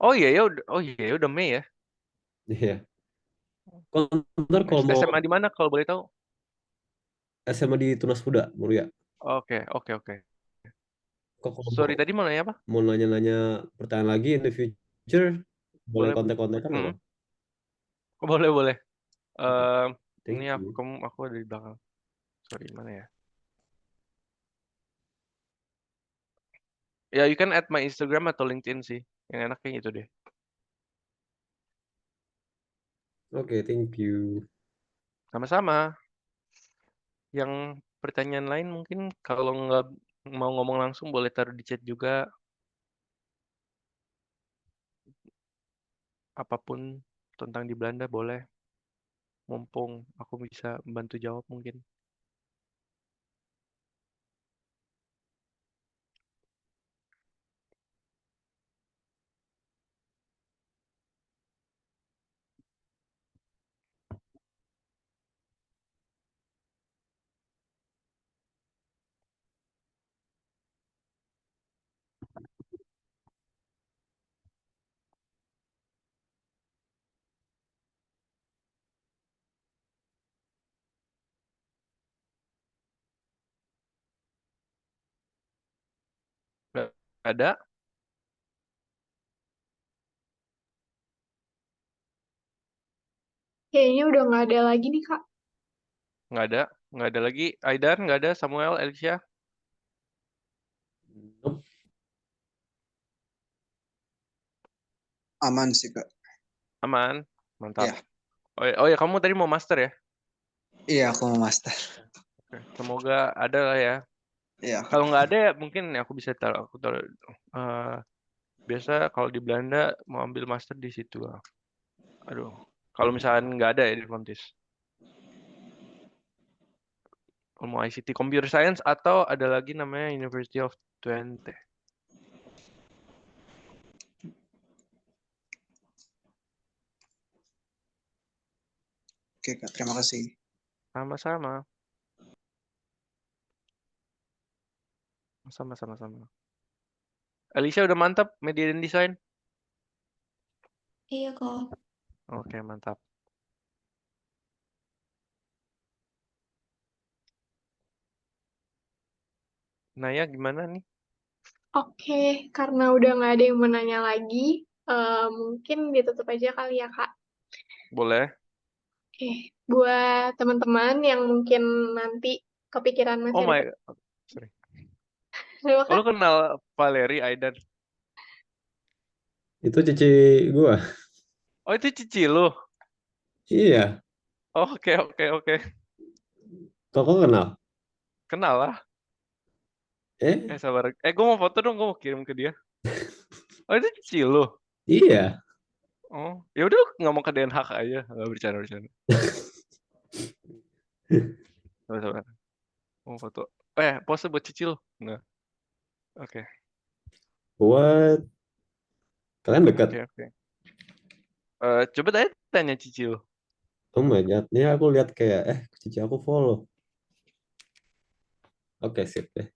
Oh iya ya udah Mei ya. iya. Ntar kalau mau SMA di mana kalau boleh tahu? SMA di Tunas Muda, Mulia. Oke. Kok kalau Sorry tadi mau nanya apa? mau nanya-nanya pertanyaan lagi in the future, boleh Boleh. kontak-kontakan apa? Boleh. Oke, Eh, ini thank you. aku ada di belakang. Sorry mana ya? Ya, you can add my Instagram atau LinkedIn sih. Yang enak kayak gitu deh. Oke, thank you. Sama-sama. Yang pertanyaan lain mungkin kalau nggak mau ngomong langsung boleh taruh di chat juga. Apapun tentang di Belanda boleh. Mumpung aku bisa membantu jawab mungkin. Nggak ada? Kayaknya udah nggak ada lagi nih, Kak. Nggak ada? Nggak ada lagi? Aidan nggak ada? Samuel, Alicia? Nope. Aman sih, Kak. Aman? Mantap. Iya. Oh ya, kamu tadi mau master ya? Iya, aku mau master. Oke, semoga ada lah ya. Iya. Kalau nggak ada ya mungkin aku bisa taruh. Biasa kalau di Belanda mau ambil master di situ. Aduh, kalau misalnya nggak ada ya di Fontis. Kalau mau ICT Computer Science atau ada lagi namanya University of Twente. Oke, Kak. Terima kasih. Sama-sama. Sama-sama. Alicia udah mantap media dan desain? Iya kok. Oke, mantap. Naya gimana nih? Oke, karena udah nggak ada yang mau nanya lagi, mungkin ditutup aja kali ya, Kak. Boleh? Oke, buat teman-teman yang mungkin nanti kepikiran masih Oh ada my, sorry. Kenapa, Oh, lu Kak? kenal Valeri Aidan? Itu cici gua. Oh, itu cici lu? Iya, Oh, oke. kok kenal? Kenal lah. Eh, Sabar. Gue mau foto dong, gue mau kirim ke dia. Oh, itu cici lu? iya. Oh, ya udah nggak mau ke Den Haag aja, nggak bercanda. Sabar. Mau foto. Pose buat cici lu? Nggak. Oke. What? Kalian dekat? Oke. Coba tanya cici lu. Oh my God. Ini aku lihat kayak, cici aku follow. Oke, sip deh.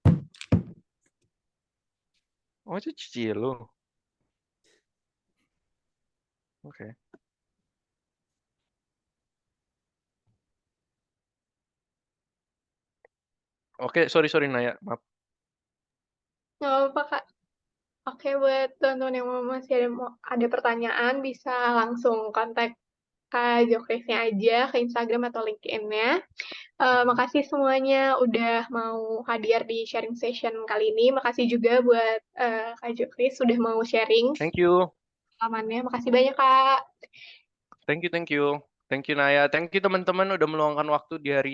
Oh, itu cici lu. Oke. Oke, sorry Naya, maaf. Nggak apa-apa, Kak. Oke, buat teman-teman yang masih ada pertanyaan, bisa langsung kontak Kak Jokrisnya aja ke Instagram atau LinkedIn-nya. Makasih semuanya udah mau hadir di sharing session kali ini. Makasih juga buat Kak Jokris sudah mau sharing Thank you. pengalamannya. Makasih banyak, Kak. Thank you. Thank you Naya. Thank you teman-teman udah meluangkan waktu di hari